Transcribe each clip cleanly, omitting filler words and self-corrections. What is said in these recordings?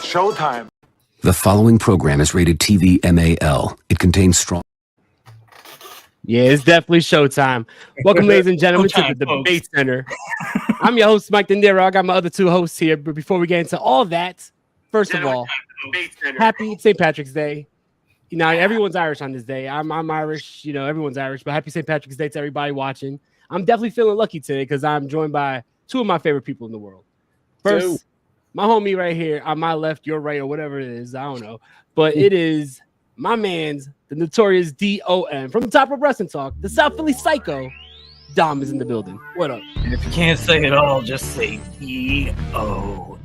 Showtime. The following program is rated TV MAL. It contains strong. Yeah, it's definitely showtime. Welcome, ladies and gentlemen, to the Debate Center. I'm your host, Mike De Niro. I got my other two hosts here. But before we get into all that, first of all, happy St. Patrick's Day. You know, everyone's Irish on this day. I'm Irish. You know, everyone's Irish. But happy St. Patrick's Day to everybody watching. I'm definitely feeling lucky today because I'm joined by two of my favorite people in the world. First, my homie right here on my left, your right, or whatever it is. I don't know. But it is my man's, the notorious DOM from the Top of Wrestling Talk, the South Philly Psycho. Dom is in the building. What up? And if you can't say it all, just say DOS.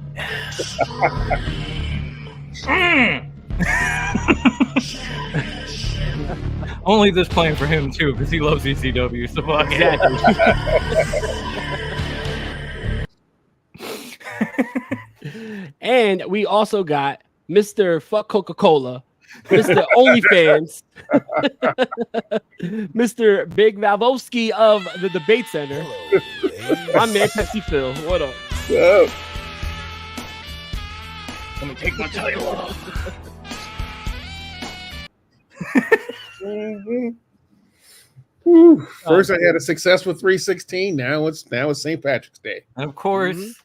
Only this playing for him too, because he loves ECW. So fuck Exactly. And we also got Mr. Fuck Coca-Cola, Mr. OnlyFans, Mr. Big Valvowski of the Debate Center. My man Pepsi Phil. What up? Let me take my title off. First, I had a successful 316. Now it's St. Patrick's Day. And of course,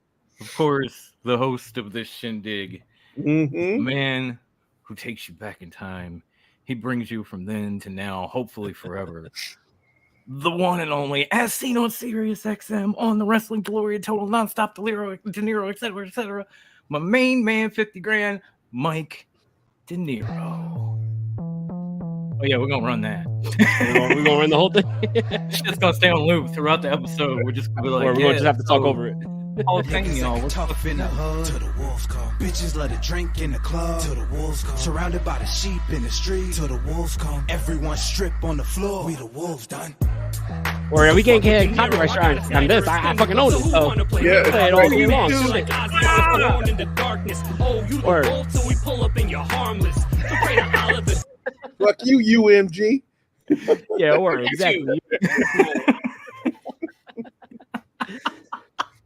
the host of this shindig, the man who takes you back in time. He brings you from then to now, hopefully forever. The one and only, as seen on Sirius XM, on the Wrestling Delorean, Total Nonstop, De Niro, etc., etc. My main man, 50 grand, Mike De Niro. Oh yeah, we're gonna run that. We're gonna run the whole thing. It's just gonna stay on loop throughout the episode. We're just gonna be like, or we're gonna just have to talk over it. Oh, thank you, y'all. Tough in the hood till the wolves come. Bitches let it drink in the club till the wolves come. Surrounded by the sheep in the street till the wolves come. Everyone strip on the floor. We the wolves done. Or we can't get copyright strike on this. I fucking own it. So Yeah. play it all day long. Word. So we pull up and you're harmless. Fuck you, UMG. Yeah, word, exactly.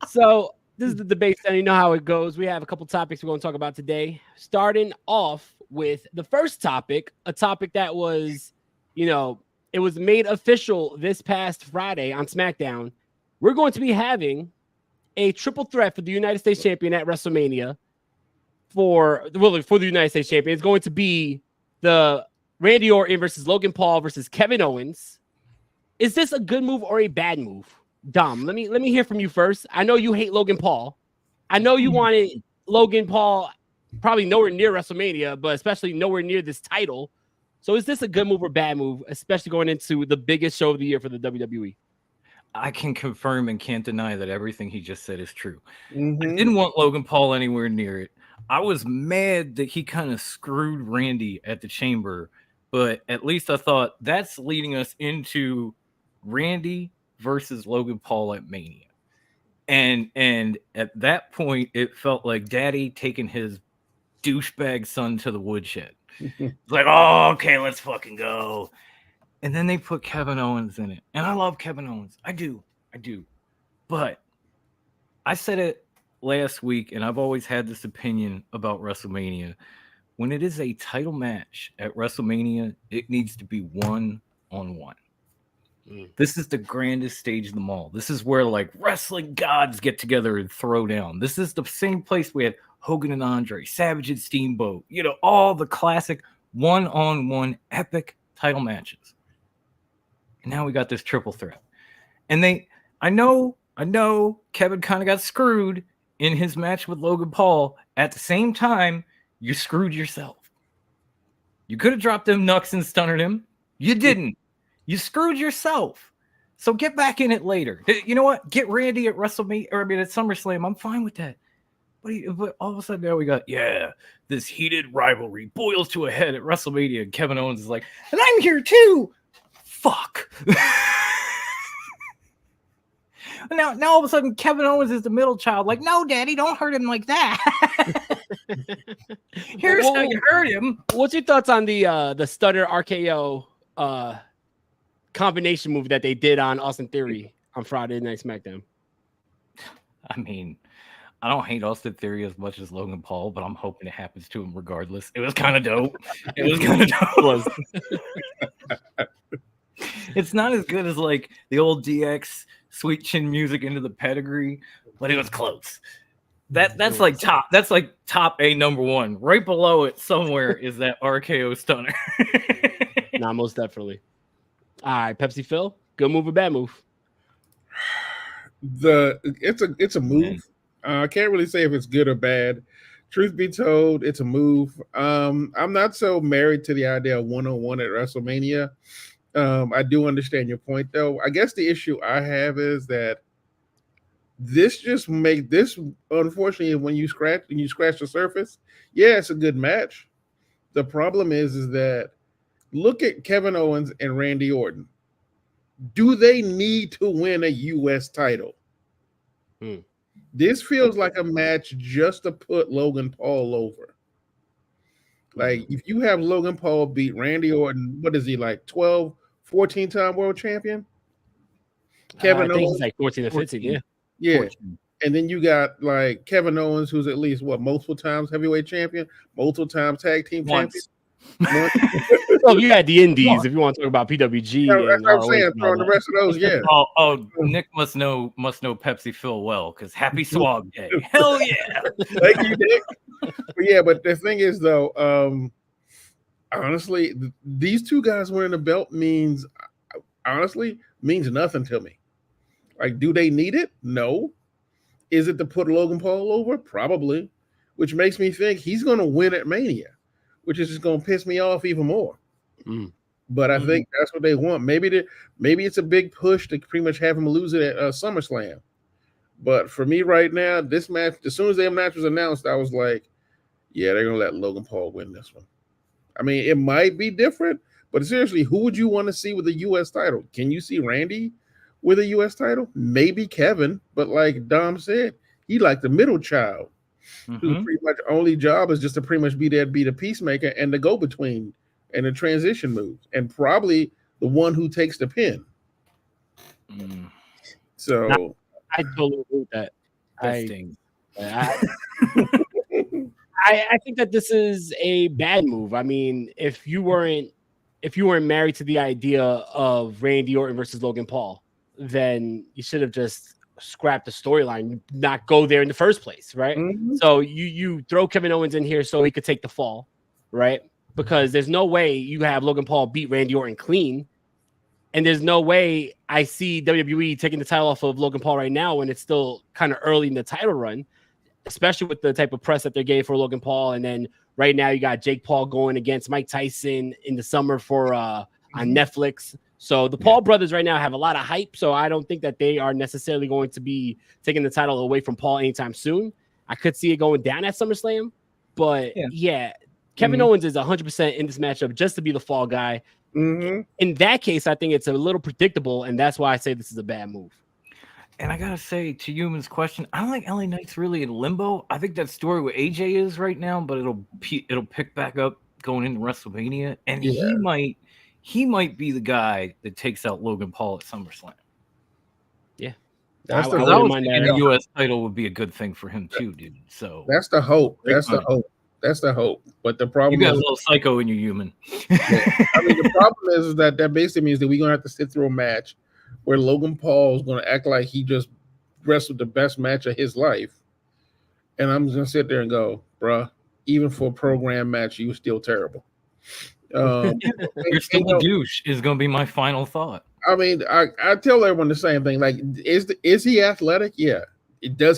So this is the Debate Center. You know how it goes. We have a couple topics we're going to talk about today. Starting off with the first topic, a topic that was, you know, it was made official this past Friday on SmackDown. We're going to be having a triple threat for the United States Champion at WrestleMania. For the United States Champion, it's going to be the Randy Orton versus Logan Paul versus Kevin Owens. Is this a good move or a bad move? Dom, let me hear from you first. I know you hate Logan Paul. I know you wanted Logan Paul probably nowhere near WrestleMania, but especially nowhere near this title. So is this a good move or bad move, especially going into the biggest show of the year for the WWE? I can confirm and can't deny that everything he just said is true. I didn't want Logan Paul anywhere near it. I was mad that he kind of screwed Randy at the Chamber, but at least I thought that's leading us into Randy versus Logan Paul at Mania. And at that point, it felt like Daddy taking his douchebag son to the woodshed. It's like, oh, okay, let's fucking go. And then they put Kevin Owens in it. And I love Kevin Owens. I do. But I said it last week, and I've always had this opinion about WrestleMania. When it is a title match at WrestleMania, it needs to be one-on-one. This is the grandest stage of them all. This is where like wrestling gods get together and throw down. This is the same place we had Hogan and Andre, Savage and Steamboat, you know, all the classic one-on-one epic title matches. And now we got this triple threat. And I know Kevin kind of got screwed in his match with Logan Paul. At the same time, you screwed yourself. You could have dropped them knucks and stunned him. You didn't. You screwed yourself. So get back in it later. You know what? Get Randy at WrestleMania, or at SummerSlam. I'm fine with that. But all of a sudden now we got, this heated rivalry boils to a head at WrestleMania. And Kevin Owens is like, and I'm here too. Fuck. Now all of a sudden Kevin Owens is the middle child. Like, no, Daddy, don't hurt him like that. Here's how you hurt him. What's your thoughts on the Stunner RKO combination move that they did on Austin Theory on Friday Night SmackDown? I mean, I don't hate Austin Theory as much as Logan Paul, but I'm hoping it happens to him regardless. It was kind of dope. It's not as good as like the old DX Sweet Chin Music into the pedigree, but it was close. That's like top A number one. Right below it somewhere is that RKO stunner. Nah, most definitely. All right, Pepsi Phil, good move or bad move? It's a move. I can't really say if it's good or bad. Truth be told, it's a move. I'm not so married to the idea of one-on-one at WrestleMania. I do understand your point, though. I guess the issue I have is that this just make this, unfortunately, when you scratch the surface, yeah, it's a good match. The problem is that look at Kevin Owens and Randy Orton. Do they need to win a U.S. title? This feels like a match just to put Logan Paul over. Like, if you have Logan Paul beat Randy Orton, what is he, like 12, 14-time world champion? Kevin Owens, I think he's like 14 or 15, yeah. Yeah. 14. And then you got like Kevin Owens, who's at least multiple times heavyweight champion, multiple times tag team champion. Oh, you had the Indies if you want to talk about PWG. Yeah, that's what I'm saying. Throwing the rest of those, yeah. Nick must know Pepsi Phil well because Happy Swag Day. Hell yeah! Thank you, Nick. But the thing is, though, honestly, these two guys wearing the belt means nothing to me. Like, do they need it? No. Is it to put Logan Paul over? Probably, which makes me think he's going to win at Mania, which is just going to piss me off even more. But I think that's what they want. Maybe it's a big push to pretty much have him lose it at SummerSlam. But for me right now, this match, as soon as the match was announced, I was like, yeah, they're going to let Logan Paul win this one. I mean, it might be different, but seriously, who would you want to see with a U.S. title? Can you see Randy with a U.S. title? Maybe Kevin, but like Dom said, he like the middle child, whose pretty much only job is just to pretty much be the peacemaker and the go-between and the transition moves, and probably the one who takes the pin. So I totally agree with that. I think that this is a bad move. I mean, if you weren't married to the idea of Randy Orton versus Logan Paul, then you should have just scrapped the storyline, not go there in the first place, right? So you throw Kevin Owens in here so he could take the fall, right? Because there's no way you have Logan Paul beat Randy Orton clean, and there's no way I see WWE taking the title off of Logan Paul right now when it's still kind of early in the title run, especially with the type of press that they're getting for Logan Paul. And then right now you got Jake Paul going against Mike Tyson in the summer for on Netflix. So the Paul brothers right now have a lot of hype. So I don't think that they are necessarily going to be taking the title away from Paul anytime soon. I could see it going down at SummerSlam, but Kevin Owens is 100% in this matchup just to be the fall guy. In that case, I think it's a little predictable, and that's why I say this is a bad move. And I gotta say, to Human's question, I don't think LA Knight's really in limbo. I think that story with AJ is right now, but it'll pick back up going into WrestleMania, and he might be the guy that takes out Logan Paul at SummerSlam. Yeah, I was thinking the U.S. title would be a good thing for him too, dude. So that's the hope. That's the hope. But the problem you got a little psycho in you, Human. I mean, the problem is that basically means that we're gonna have to sit through a match where Logan Paul is gonna act like he just wrestled the best match of his life, and I'm just gonna sit there and go, bruh, even for a program match, you were still terrible. You're still a douche is gonna be my final thought. I mean, I tell everyone the same thing. Like, is he athletic? Yeah.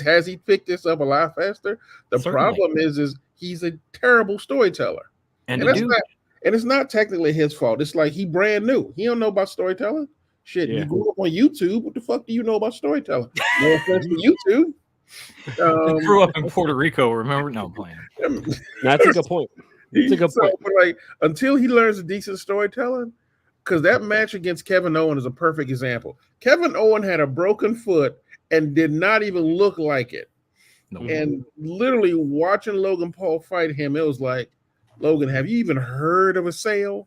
Has he picked this up a lot faster? The problem is he's a terrible storyteller. And it's not technically his fault. It's like he brand new. He don't know about storytelling. Shit, you grew up on YouTube. What the fuck do you know about storytelling? No offense to YouTube. I grew up in Puerto Rico, remember? No, I'm playing. That's a good point. But like, until he learns a decent storytelling, because that match against Kevin Owens is a perfect example. Kevin Owens had a broken foot and did not even look like it. No. And literally watching Logan Paul fight him, it was like, Logan, have you even heard of a sale?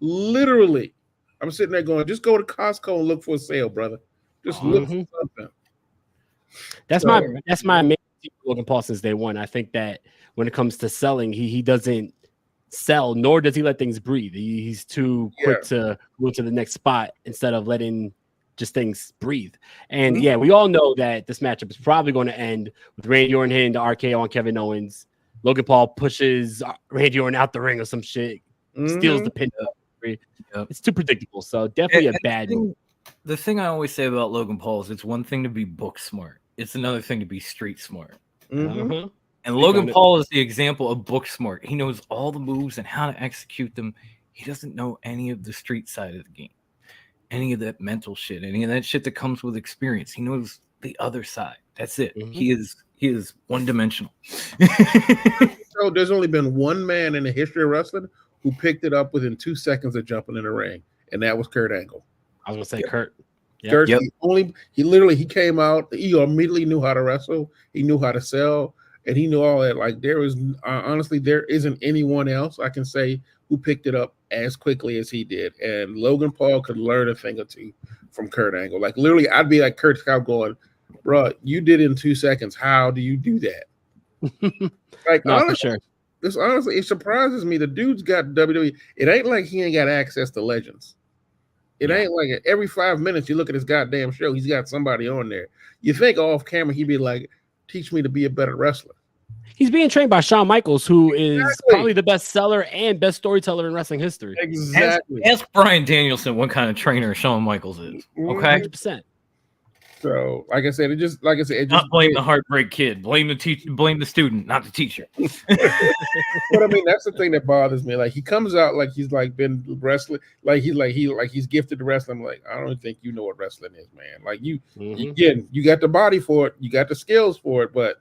Literally. I'm sitting there going, just go to Costco and look for a sale, brother. Just look for something. That's my main team Logan Paul since day one. I think that when it comes to selling, he doesn't sell, nor does he let things breathe. He's too quick to go to the next spot instead of letting just things breathe. And yeah, we all know that this matchup is probably going to end with Randy Orton hitting the RKO on Kevin Owens. Logan Paul pushes Randy Orton out the ring or some shit, steals the pin. It's too predictable. So definitely a bad move. The thing I always say about Logan Paul is it's one thing to be book smart. It's another thing to be street smart. And Logan Paul is the example of book smart. He knows all the moves and how to execute them. He doesn't know any of the street side of the game, any of that mental shit, any of that shit that comes with experience. He knows the other side. That's it. He is one-dimensional. So there's only been one man in the history of wrestling who picked it up within 2 seconds of jumping in the ring, and that was Kurt Angle. I was gonna say Kurt. Kurt, he came out. He immediately knew how to wrestle. He knew how to sell, and he knew all that. Like there is honestly, there isn't anyone else I can say who picked it up as quickly as he did. And Logan Paul could learn a thing or two from Kurt Angle. Like literally, I'd be like Kurt Scott going, "Bro, you did it in 2 seconds. How do you do that?" Like no, honestly, for sure. This honestly, it surprises me. The dude's got WWE. It ain't like he ain't got access to legends. It ain't like every 5 minutes you look at his goddamn show, he's got somebody on there. You think off camera he'd be like, teach me to be a better wrestler. He's being trained by Shawn Michaels, who is probably the best seller and best storyteller in wrestling history. Exactly. Ask Bryan Danielson what kind of trainer Shawn Michaels is. Okay. 100%. So, like I said, not blame the Heartbreak Kid. Blame the teacher. Blame the student, not the teacher. But I mean, that's the thing that bothers me. Like he comes out like he's like been wrestling, he's gifted to wrestling. I'm like, I don't think you know what wrestling is, man. Like you got the body for it, you got the skills for it, but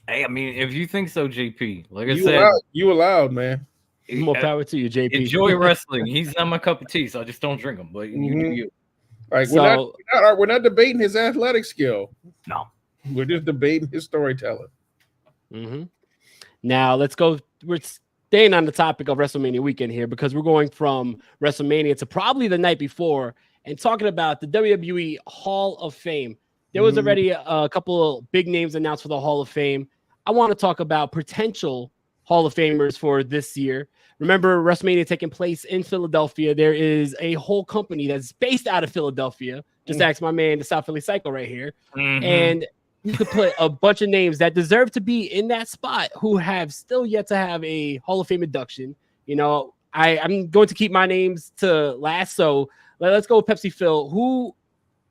hey, I mean, if you think so, JP, like I you said, you allowed, man. More power to you, JP. Enjoy wrestling. He's not my cup of tea, so I just don't drink him. But you do you. Like we're not debating his athletic skill. No, we're just debating his storytelling. Now let's go. We're staying on the topic of WrestleMania weekend here because we're going from WrestleMania to probably the night before and talking about the WWE Hall of Fame. There was already a couple of big names announced for the Hall of Fame. I want to talk about potential Hall of Famers for this year. Remember, WrestleMania taking place in Philadelphia. There is a whole company that's based out of Philadelphia. Just ask my man, the South Philly Psycho right here. And you could put a bunch of names that deserve to be in that spot who have still yet to have a Hall of Fame induction. You know, I'm going to keep my names to last. So let's go with Pepsi Phil. Who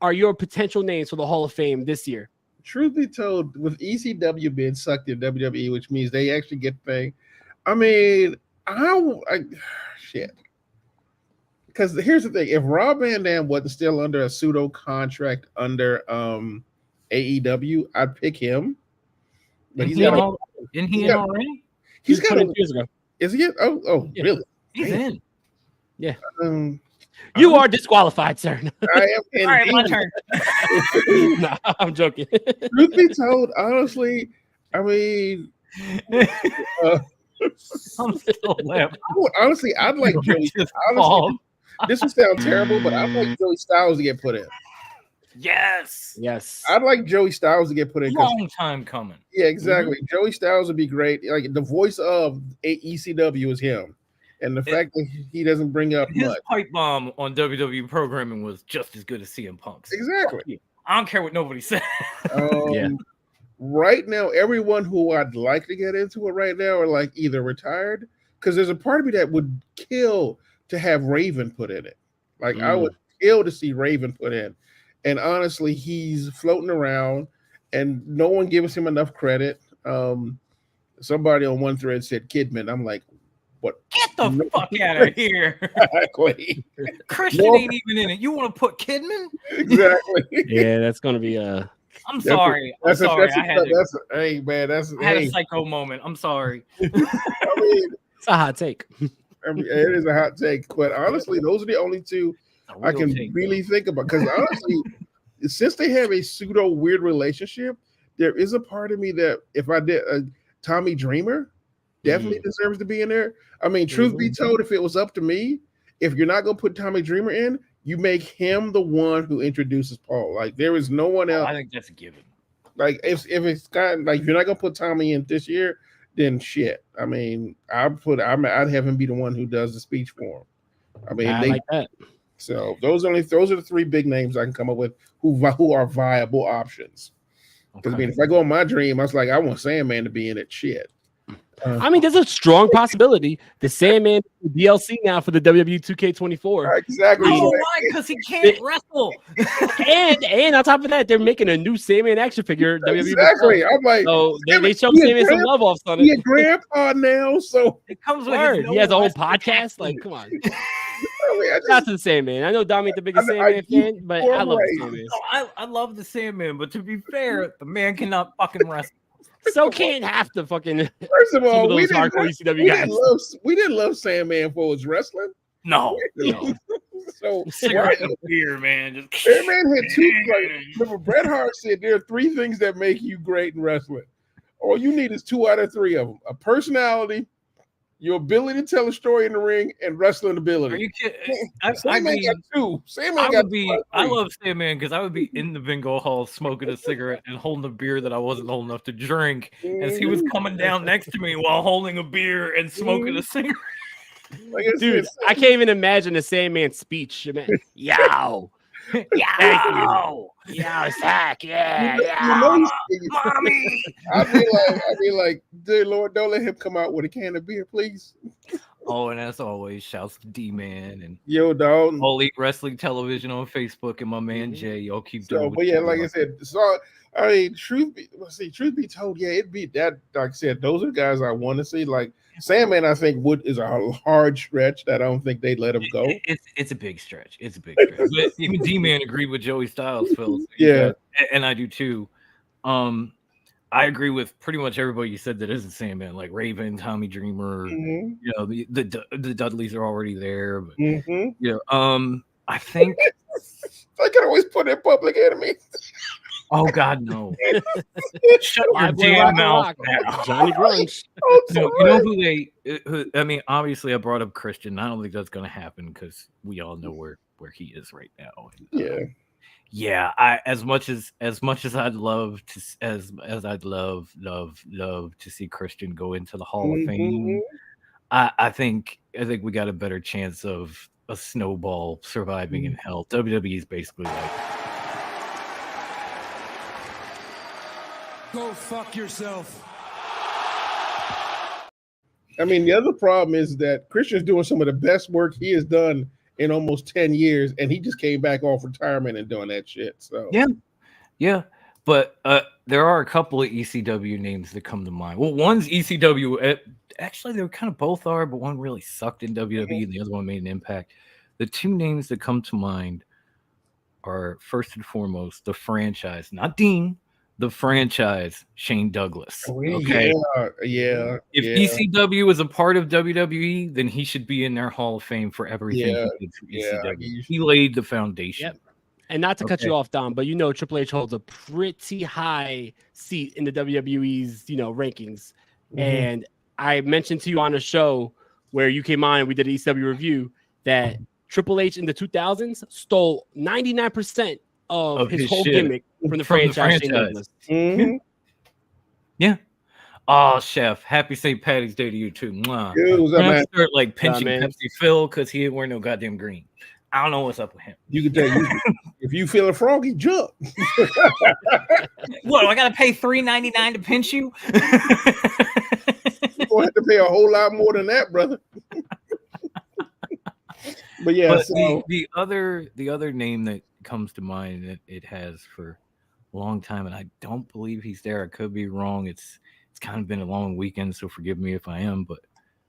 are your potential names for the Hall of Fame this year? Truth be told, with ECW being sucked in WWE, which means they actually get paid. I mean, shit. Because here's the thing: if Rob Van Dam wasn't still under a pseudo contract under AEW, I'd pick him. But he's got in already. He's got 2 years ago. Is he? Oh, yeah. Really? He's in. Yeah. You are disqualified, sir. I am. All right, my turn. No, I'm joking. Truth be told, honestly, I mean, I'm still laughing. Honestly, I'd like Joey. Honestly, this would sound terrible, but I'd like Joey Styles to get put in. Yes. I'd like Joey Styles to get put in. Long time coming. Yeah, exactly. Joey Styles would be great. Like the voice of ECW is him. And the fact that he doesn't bring up his much. Pipe bomb on WWE programming was just as good as CM Punk's. Exactly. I don't care what nobody said. Right now, everyone who I'd like to get into it right now are like either retired, because there's a part of me that would kill to have Raven put in it. Like I would kill to see Raven put in. And honestly, he's floating around and no one gives him enough credit. Somebody on one thread said Kidman. I'm like, what? Get the fuck out of here. Exactly. Christian ain't even in it. You want to put Kidman? Exactly. Yeah, that's going to be a... I'm sorry. I had a psycho moment. I'm sorry. I mean, it's a hot take. It is a hot take. But honestly, those are the only two I can really think about. Because honestly, since they have a pseudo weird relationship, there is a part of me that if I did Tommy Dreamer definitely deserves to be in there. I mean, truth be told, if it was up to me, if you're not going to put Tommy Dreamer in, you make him the one who introduces Paul. Like there is no one else. I think that's a given. Like if it's got like if you're not gonna put Tommy in this year, then shit. I mean, I'd have him be the one who does the speech for him. I mean, I like that. So those are the three big names I can come up with who are viable options. Because I mean, if I go on my dream, I was like, I want Sandman to be in it. Shit. I mean, there's a strong possibility the Sandman DLC now for the WWE 2K24. Exactly. Oh, why? Because he can't wrestle. and on top of that, they're making a new Sandman action figure. WWE Exactly. I'm like, so they show Sandman some love off on it. He's a grandpa now, so it comes with he has a whole podcast. Like, come on. Shout to the Sandman. I know Dom ain't the biggest Sandman fan, but I love the Sandman. I love the Sandman, but to be fair, the man cannot fucking wrestle. So can't have to fucking. First of all, we didn't love Sandman for his wrestling. No. So cigarette and beer, man. Sandman had two. Like, remember, Bret Hart said there are three things that make you great in wrestling. All you need is 2 out of 3 of them: a personality, your ability to tell a story in the ring, and wrestling ability. Are you kidding? Sandman got 2. I love Sandman because I would be in the bingo hall smoking a cigarette and holding a beer that I wasn't old enough to drink as he was coming down next to me while holding a beer and smoking a cigarette. Like dude, I can't even imagine the Sandman's speech. Yow. Yow. Yow, Zach. Yeah. Mommy. I'd be like, dear Lord, don't let him come out with a can of beer, please. Oh, and as always, shouts to D-Man and Yo, dog. All Elite Wrestling Television on Facebook and my man Jay. Y'all keep doing. But yeah, like I said, so I mean, truth be told, yeah, it'd be that. Like I said, those are the guys I want to see. Like Sandman, I think is a hard stretch that I don't think they'd let him go. It's a big stretch. It's a big stretch. But even D-Man agreed with Joey Styles, Phil. So yeah, and I do too. I agree with pretty much everybody you said that isn't Sandman, like Raven, Tommy Dreamer. You know, the Dudleys are already there. But I think I can always put in Public Enemy. Oh God, no! Shut your damn mouth now, Johnny Grunge. You know who I mean, obviously, I brought up Christian. I don't think that's going to happen because we all know where he is right now. Yeah. As much as I'd love to, as I'd love to see Christian go into the Hall of Fame. I think we got a better chance of a snowball surviving in hell. WWE is basically like. Go fuck yourself. I mean, the other problem is that Christian's doing some of the best work he has done in almost 10 years, and he just came back off retirement and doing that shit. So yeah. But there are a couple of ECW names that come to mind. Well, one's ECW. Actually, they kind of both are, but one really sucked in WWE, and the other one made an impact. The two names that come to mind are first and foremost the franchise, not Dean. The franchise, Shane Douglas. Okay. Yeah. If ECW is a part of WWE, then he should be in their Hall of Fame for everything he did for ECW. He laid the foundation. Yep. And not to cut you off, Dom, but you know Triple H holds a pretty high seat in the WWE's, rankings. And I mentioned to you on a show where you came on and we did an ECW review that Triple H in the 2000s stole 99% of his whole gimmick from the franchise. Yeah. Oh, Chef, happy St. Patty's Day to you too. Mwah. Dude, start like pinching Pepsi Phil because he didn't wear no goddamn green. I don't know what's up with him. You can tell you if you feel a froggy, jump. What? I gotta pay $3.99 to pinch you? You're gonna have to pay a whole lot more than that, brother. But yeah, the other name that comes to mind that it has for a long time, and I don't believe he's there. I could be wrong. It's kind of been a long weekend, so forgive me if I am. But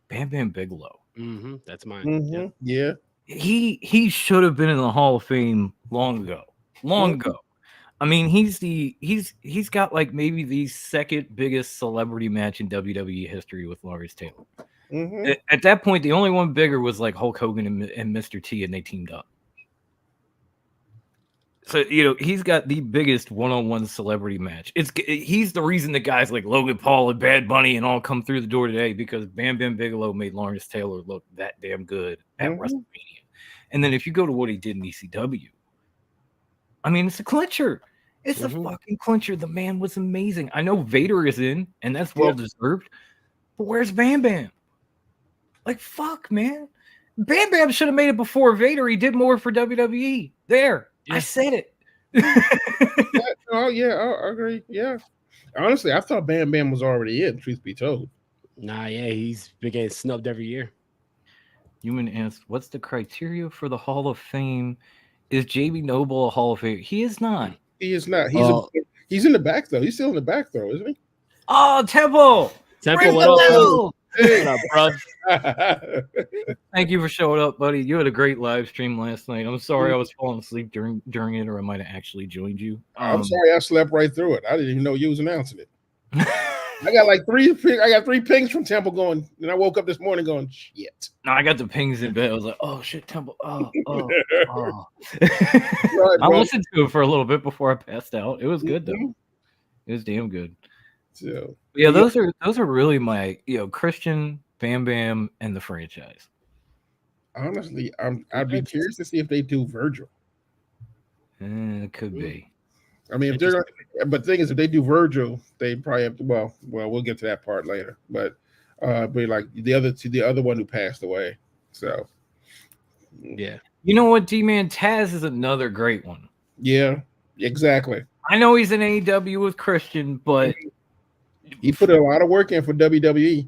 Bam Bam Bigelow, that's mine. Yeah, he should have been in the Hall of Fame long ago. I mean, he's got like maybe the second biggest celebrity match in WWE history with Lawrence Taylor. At that point, the only one bigger was like Hulk Hogan and Mr. T, and they teamed up. So, he's got the biggest one-on-one celebrity match. He's the reason that guys like Logan Paul and Bad Bunny and all come through the door today, because Bam Bam Bigelow made Lawrence Taylor look that damn good at WrestleMania. And then if you go to what he did in ECW, I mean, it's a clincher. It's a fucking clincher. The man was amazing. I know Vader is in, and that's well deserved. But where's Bam Bam? Like, fuck, man. Bam Bam should have made it before Vader. He did more for WWE. There, I said it. Oh yeah, I agree. Yeah, honestly, I thought Bam Bam was already in. Truth be told. Nah, yeah, he's been getting snubbed every year. Human asked, "What's the criteria for the Hall of Fame? Is JB Noble a Hall of Fame? He is not. He is not. He's in the back though. He's still in the back though, isn't he? Oh, Temple, what up, Hey. what up, bro? Thank you for showing up, buddy. You had a great live stream last night. I'm sorry I was falling asleep during it, or I might have actually joined you. I'm sorry I slept right through it. I didn't even know you was announcing it. I got like three pings from Temple going, and I woke up this morning going, shit. No, I got the pings in bed. I was like, oh shit, Temple. Oh. Right, I listened to it for a little bit before I passed out. It was good though. It was damn good. So yeah, those are really my Christian, Bam Bam, and the franchise. Honestly, I'd be curious to see if they do Virgil. It could be. I mean, if they're but the thing is, if they do Virgil, they probably have to. Well, we'll get to that part later. But like the other one who passed away. So Yeah, you know what, D-Man, Taz is another great one. Yeah, exactly. I know he's in AEW with Christian, but he put a lot of work in for WWE.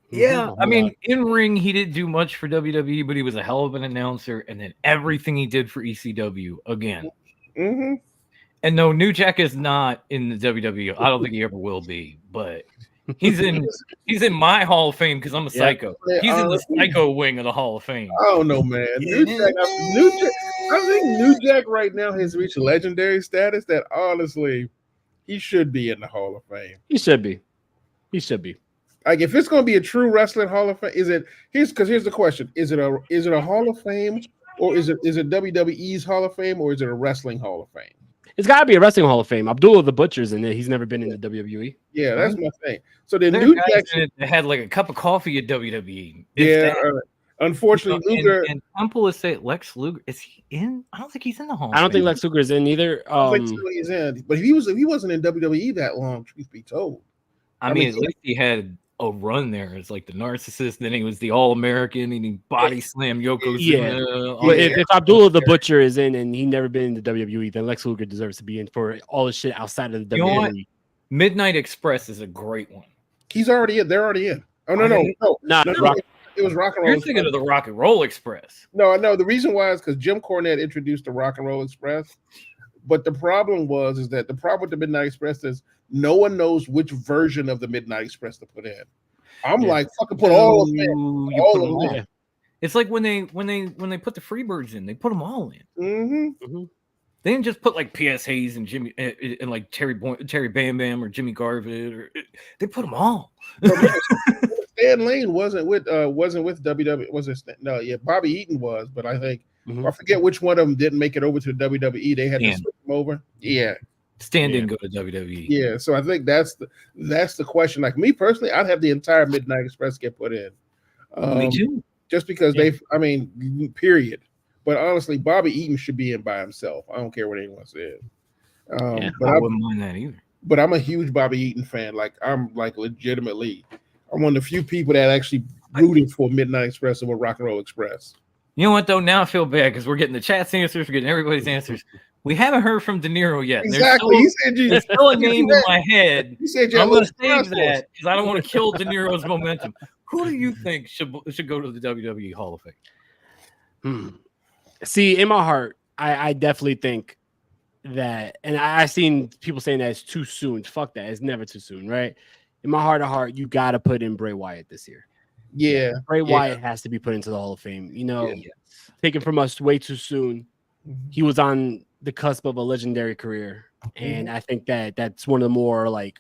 Yeah, I mean, in ring, he didn't do much for WWE, but he was a hell of an announcer. And then everything he did for ECW again. Mm-hmm. And no, New Jack is not in the WWE. I don't think he ever will be, but he's in my Hall of Fame because I'm a psycho. He's in the psycho wing of the Hall of Fame. Oh no, man! New Jack, I think New Jack right now has reached legendary status that honestly, he should be in the Hall of Fame. He should be. Like, if it's going to be a true wrestling Hall of Fame, here's the question: is it a Hall of Fame, or is it WWE's Hall of Fame, or is it a wrestling Hall of Fame? It's got to be a wrestling Hall of Fame. Abdullah the Butcher's in it. He's never been in the WWE. Yeah, that's my thing. So then New New Jack had like a cup of coffee at WWE. Unfortunately, Luger and Temple is saying Lex Luger, is he in? I don't think he's in the Hall. I don't think Lex Luger is in either. I think he's in, but he wasn't in WWE that long. Truth be told, I mean, at least he had a run there as like the narcissist. Then he was the All-American, and he body slammed Yokozuna. Yeah, if Abdullah the Butcher is in and he never been in the WWE, then Lex Luger deserves to be in for all the shit outside of the WWE. Midnight Express is a great one. He's already in. They're already in. Oh no. It was Rock and Roll. You're thinking of the Rock and Roll Express. No. The reason why is because Jim Cornette introduced the Rock and Roll Express. But the problem with the Midnight Express is no one knows which version of the Midnight Express to put in. I'm like, fucking put all of them. All of them. It's like when they put the Freebirds in, they put them all in. Mm-hmm. They didn't just put like P.S. Hayes and Jimmy and like Terry Bam Bam or Jimmy Garvin, or they put them all. Stan Lane wasn't with WWE. Was it? No, yeah, Bobby Eaton was, but I think I forget which one of them didn't make it over to WWE. They had to switch them over. Yeah, Stan didn't go to WWE. Yeah, so I think that's the question. Like me personally, I'd have the entire Midnight Express get put in. Me too. Just because period. But honestly, Bobby Eaton should be in by himself. I don't care what anyone says. I wouldn't mind that either. But I'm a huge Bobby Eaton fan. Like I'm legitimately, I'm one of the few people that actually rooted for Midnight Express over Rock and Roll Express. You know what though? Now I feel bad because we're getting the chat's answers, we're getting everybody's answers. We haven't heard from De Niro yet. Exactly. There's still a name in my head. You said I'm going to save that because I don't want to kill De Niro's momentum. Who do you think should go to the WWE Hall of Fame? See, in my heart, I definitely think that, and I've seen people saying that it's too soon. Fuck that. It's never too soon, right? In my heart of heart, you got to put in Bray Wyatt this year. Yeah. Bray Wyatt has to be put into the Hall of Fame. Taken from us way too soon. He was on the cusp of a legendary career. And I think that's one of the more like,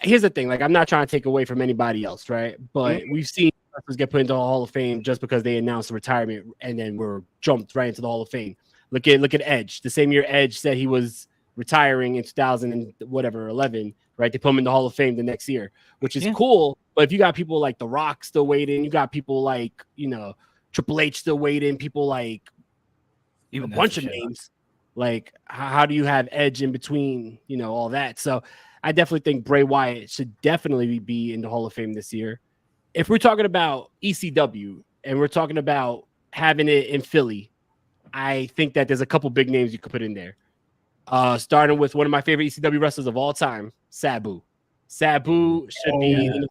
here's the thing. Like, I'm not trying to take away from anybody else, right? But we've seen wrestlers get put into the Hall of Fame just because they announced retirement and then were jumped right into the Hall of Fame. Look at Edge. The same year Edge said he was retiring in 2011, right? They put him in the Hall of Fame the next year, which is cool. But if you got people like The Rock still waiting, you got people like, Triple H still waiting, people like a bunch of names. Like, how do you have edge in between, all that? So I definitely think Bray Wyatt should definitely be in the Hall of Fame this year. If we're talking about ECW and we're talking about having it in Philly, I think that there's a couple big names you could put in there. Starting with one of my favorite ECW wrestlers of all time, Sabu. Sabu should be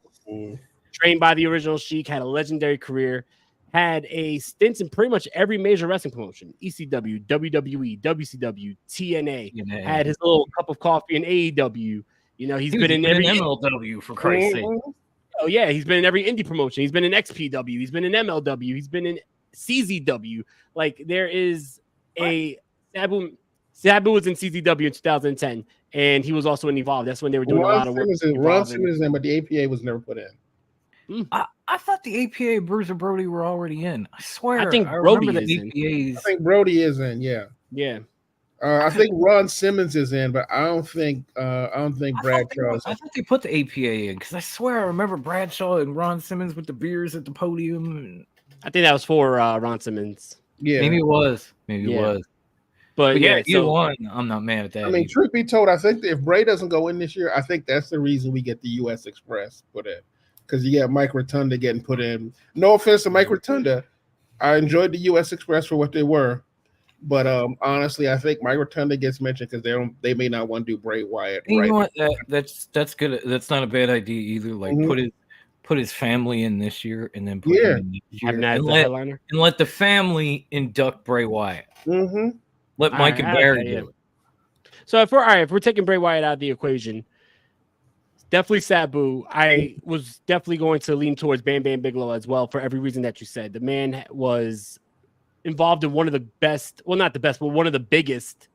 trained by the original Sheik, had a legendary career, had a stint in pretty much every major wrestling promotion: ECW, WWE, WCW, TNA. Had his little cup of coffee in AEW. He's been in every MLW, for Christ's sake. Oh yeah, he's been in every indie promotion. He's been in XPW. He's been in MLW. He's been in CZW. Like, there is a Sabu. Sabu was in CZW in 2010, and he was also in Evolve. That's when they were doing a lot of work. Ron Simmons, but the APA was never put in. I thought the APA and Bruiser Brody were already in. I swear. I think Brody is in. I think Brody is in. Yeah. Yeah. I think Ron Simmons is in, but I don't think Bradshaw. I thought they put the APA in, because I swear I remember Bradshaw and Ron Simmons with the beers at the podium. I think that was for Ron Simmons. Yeah, maybe it was. Maybe it was. But yeah, either one, I'm not mad at that. I mean, truth be told, I think if Bray doesn't go in this year, I think that's the reason we get the U.S. Express put in, because you got Mike Rotunda getting put in. No offense to Mike Rotunda, I enjoyed the U.S. Express for what they were. But honestly, I think Mike Rotunda gets mentioned because they may not want to do Bray Wyatt. You know what? That's good. That's not a bad idea either. Like, put his family in this year, and then put him in next year, and let the family induct Bray Wyatt. Mm-hmm. Let Mike and Barry do it. So if we're taking Bray Wyatt out of the equation, definitely Sabu. I was definitely going to lean towards Bam Bam Bigelow as well, for every reason that you said. The man was involved in one of the best, well, not the best, but one of the biggest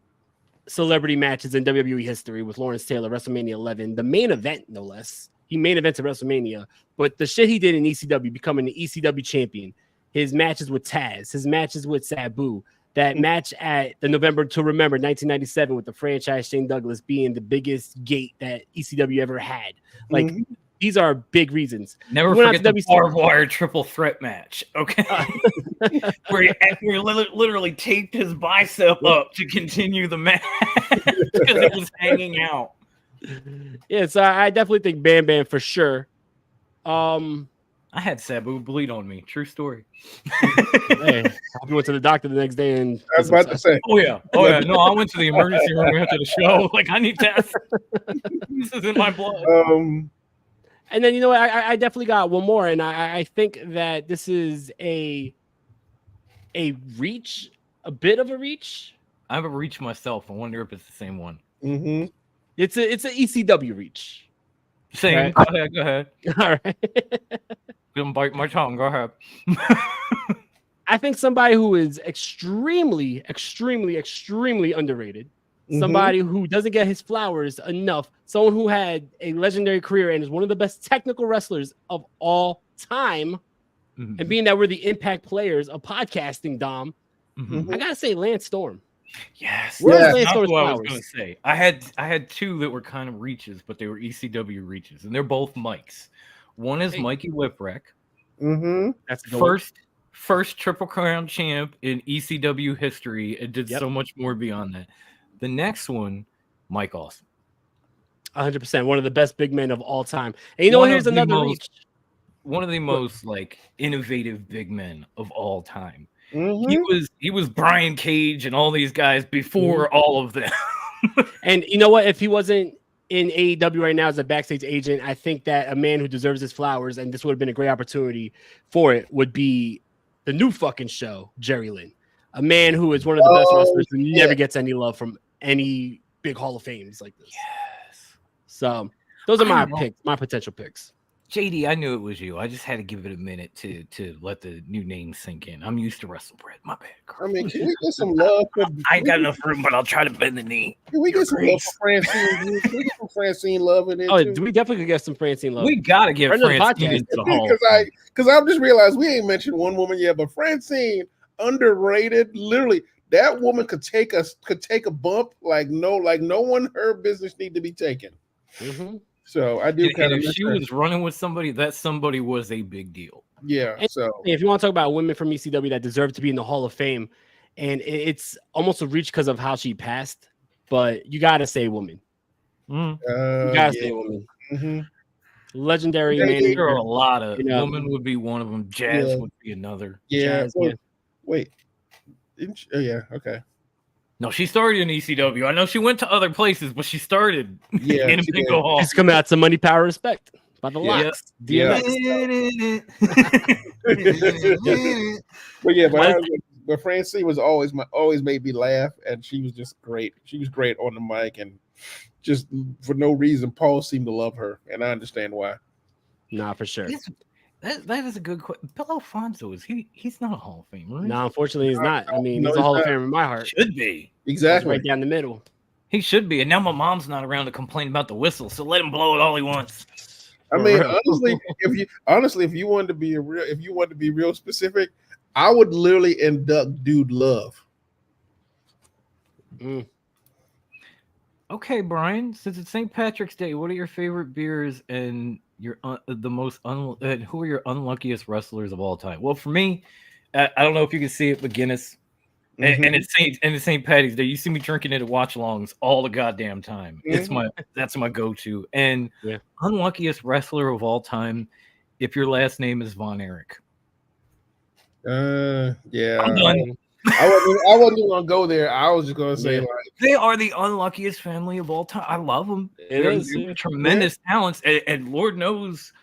celebrity matches in WWE history with Lawrence Taylor, WrestleMania 11, the main event, no less. He main evented WrestleMania, but the shit he did in ECW, becoming the ECW champion, his matches with Taz, his matches with Sabu, that match at the November to Remember 1997 with the franchise Shane Douglas being the biggest gate that ECW ever had. Like, these are big reasons. Never forget the barbed wire triple threat match, okay? where he literally taped his bicep up to continue the match because it was hanging out. Yeah, so I definitely think Bam Bam for sure. I had Sabu bleed on me. True story. Hey, I went to the doctor the next day, and I was about to say, oh yeah. No, I went to the emergency room after the show. Like, I need tests. This is in my blood. And then, I definitely got one more, and I think that this is a reach, a bit of a reach. I have a reach myself. I wonder if it's the same one. Mm-hmm. It's an ECW reach. Same. Right? Go ahead. All right. Don't bite my tongue. Go ahead. I think somebody who is extremely, extremely, extremely underrated. Somebody who doesn't get his flowers enough. Someone who had a legendary career and is one of the best technical wrestlers of all time. And being that we're the impact players of podcasting, Dom, I gotta say Lance Storm. Yes. Where's Lance Storm's flowers? I was gonna say. I had two that were kind of reaches, but they were ECW reaches, and they're both Mikes. One is Mikey Whipwreck. That's first Triple Crown champ in ECW history. It did so much more beyond that. The next one, Mike Awesome. 100%. One of the best big men of all time. And here's another reach. One of the most innovative big men of all time. He was Brian Cage and all these guys before all of them. And you know what? If he wasn't in AEW right now as a backstage agent, I think that a man who deserves his flowers, and this would have been a great opportunity for it, would be the new fucking show, Jerry Lynn. A man who is one of the best wrestlers who never gets any love from any big Hall of Fames like this. Yes. So those are my picks, my potential picks. JD, I knew it was you. I just had to give it a minute to let the new name sink in. I'm used to WrestleBread. My bad, Carl. I mean, can we get some love? I ain't got enough room, but I'll try to bend the knee. Can we get some love for Francine? Can we get some Francine love in there? Oh, we definitely get some Francine love. We gotta get Francine into the Hall. Because I've just realized we ain't mentioned one woman yet, but Francine, underrated. Literally, that woman could take a bump like no one her business need to be taken. So I do kind of. If she was running with somebody, that somebody was a big deal. Yeah. And so if you want to talk about women from ECW that deserve to be in the Hall of Fame, and it's almost a reach because of how she passed. But you gotta say woman. You gotta say woman. Mm-hmm. Legendary Yeah, man. There are a lot of You know. woman would be one of them. Jazz would be another. Yeah. Jazz, Well, yeah. wait. Oh yeah. Okay. No, she started in ECW. I know she went to other places, but she started Yeah, in she Bingo did. Hall. She's coming out to Money, Power, Respect by the Yeah. Locks. Yeah. DMX. But yeah, but Francine was always made me laugh, and she was just great. She was great on the mic, and just for no reason, Paul seemed to love her, and I understand why. Nah, for sure. That is a good question. Bill Alfonso he's not a Hall of Famer. No, unfortunately, he's not. I mean, No, he's a he's Hall of not. Famer in my heart. Should be. Exactly. Right down the middle. He should be. And now my mom's not around to complain about the whistle, so let him blow it all he wants. I mean, honestly, if you wanted to be real specific, I would literally induct Dude Love. Okay, Brian. Since it's St. Patrick's Day, what are your favorite beers and your who are your unluckiest wrestlers of all time? Well, for me, I don't know if you can see it, but Guinness. And it's St. Patty's Day. You see me drinking it at watch longs all the goddamn time. That's my go-to. And unluckiest wrestler of all time, if your last name is Von Erich. Yeah. I'm done. I wasn't even gonna go there. I was just gonna say they are the unluckiest family of all time. I love them. They're tremendous talents, and Lord knows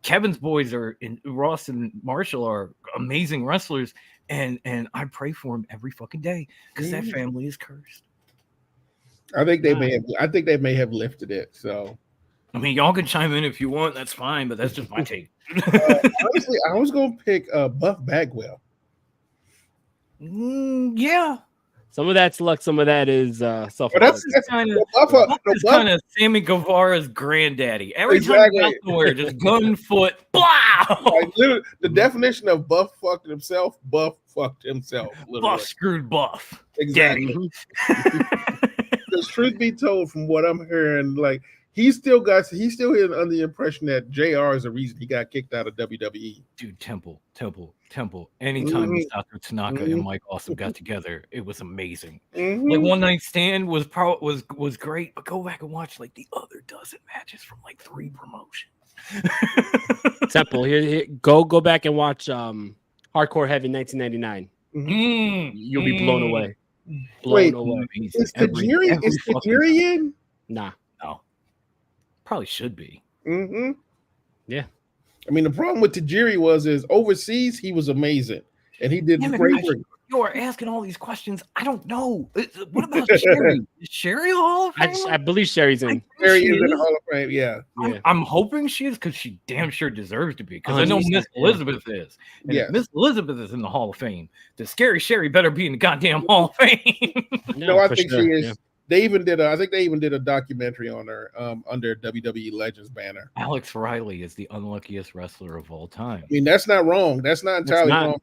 Kevin's boys Ross and Marshall are amazing wrestlers. And I pray for him every fucking day because that family is cursed. I think they may have lifted it. So, I mean, y'all can chime in if you want. That's fine, but that's just my take. Honestly, I was gonna pick Buff Bagwell. Yeah. Some of that's luck. Some of that is self. That's kind of Sammy Guevara's granddaddy. Every time he got somewhere, just gun foot, blah. Like, literally, the definition of Buff fucked himself. Buff fucked himself. Literally. Buff screwed Buff. Exactly. Because truth be told, from what I'm hearing, like he's still under the impression that JR is the reason he got kicked out of WWE. Dude, Temple. Anytime Dr. Tanaka and Mike Awesome got together, it was amazing. Like One Night Stand was great, but go back and watch like the other dozen matches from like 3 promotions. Temple, here, go back and watch Hardcore Heaven 1999. You'll be blown away. Is Tajiri? Nah. No. Probably should be. Yeah. I mean, the problem with Tajiri is overseas he was amazing, and he did great work. You are asking all these questions. I don't know. What about Sherry? Is Sherry a Hall of Fame? I believe Sherry's in. Sherry is in the Hall of Fame. Yeah. I'm hoping she is because she damn sure deserves to be. Because I know Miss Elizabeth is. And if Miss Elizabeth is in the Hall of Fame, the Scary Sherry better be in the goddamn Hall of Fame. No, I think she is. Yeah. I think they even did a documentary on her under WWE Legends banner. Alex Riley is the unluckiest wrestler of all time. I mean, that's not wrong. That's not entirely wrong.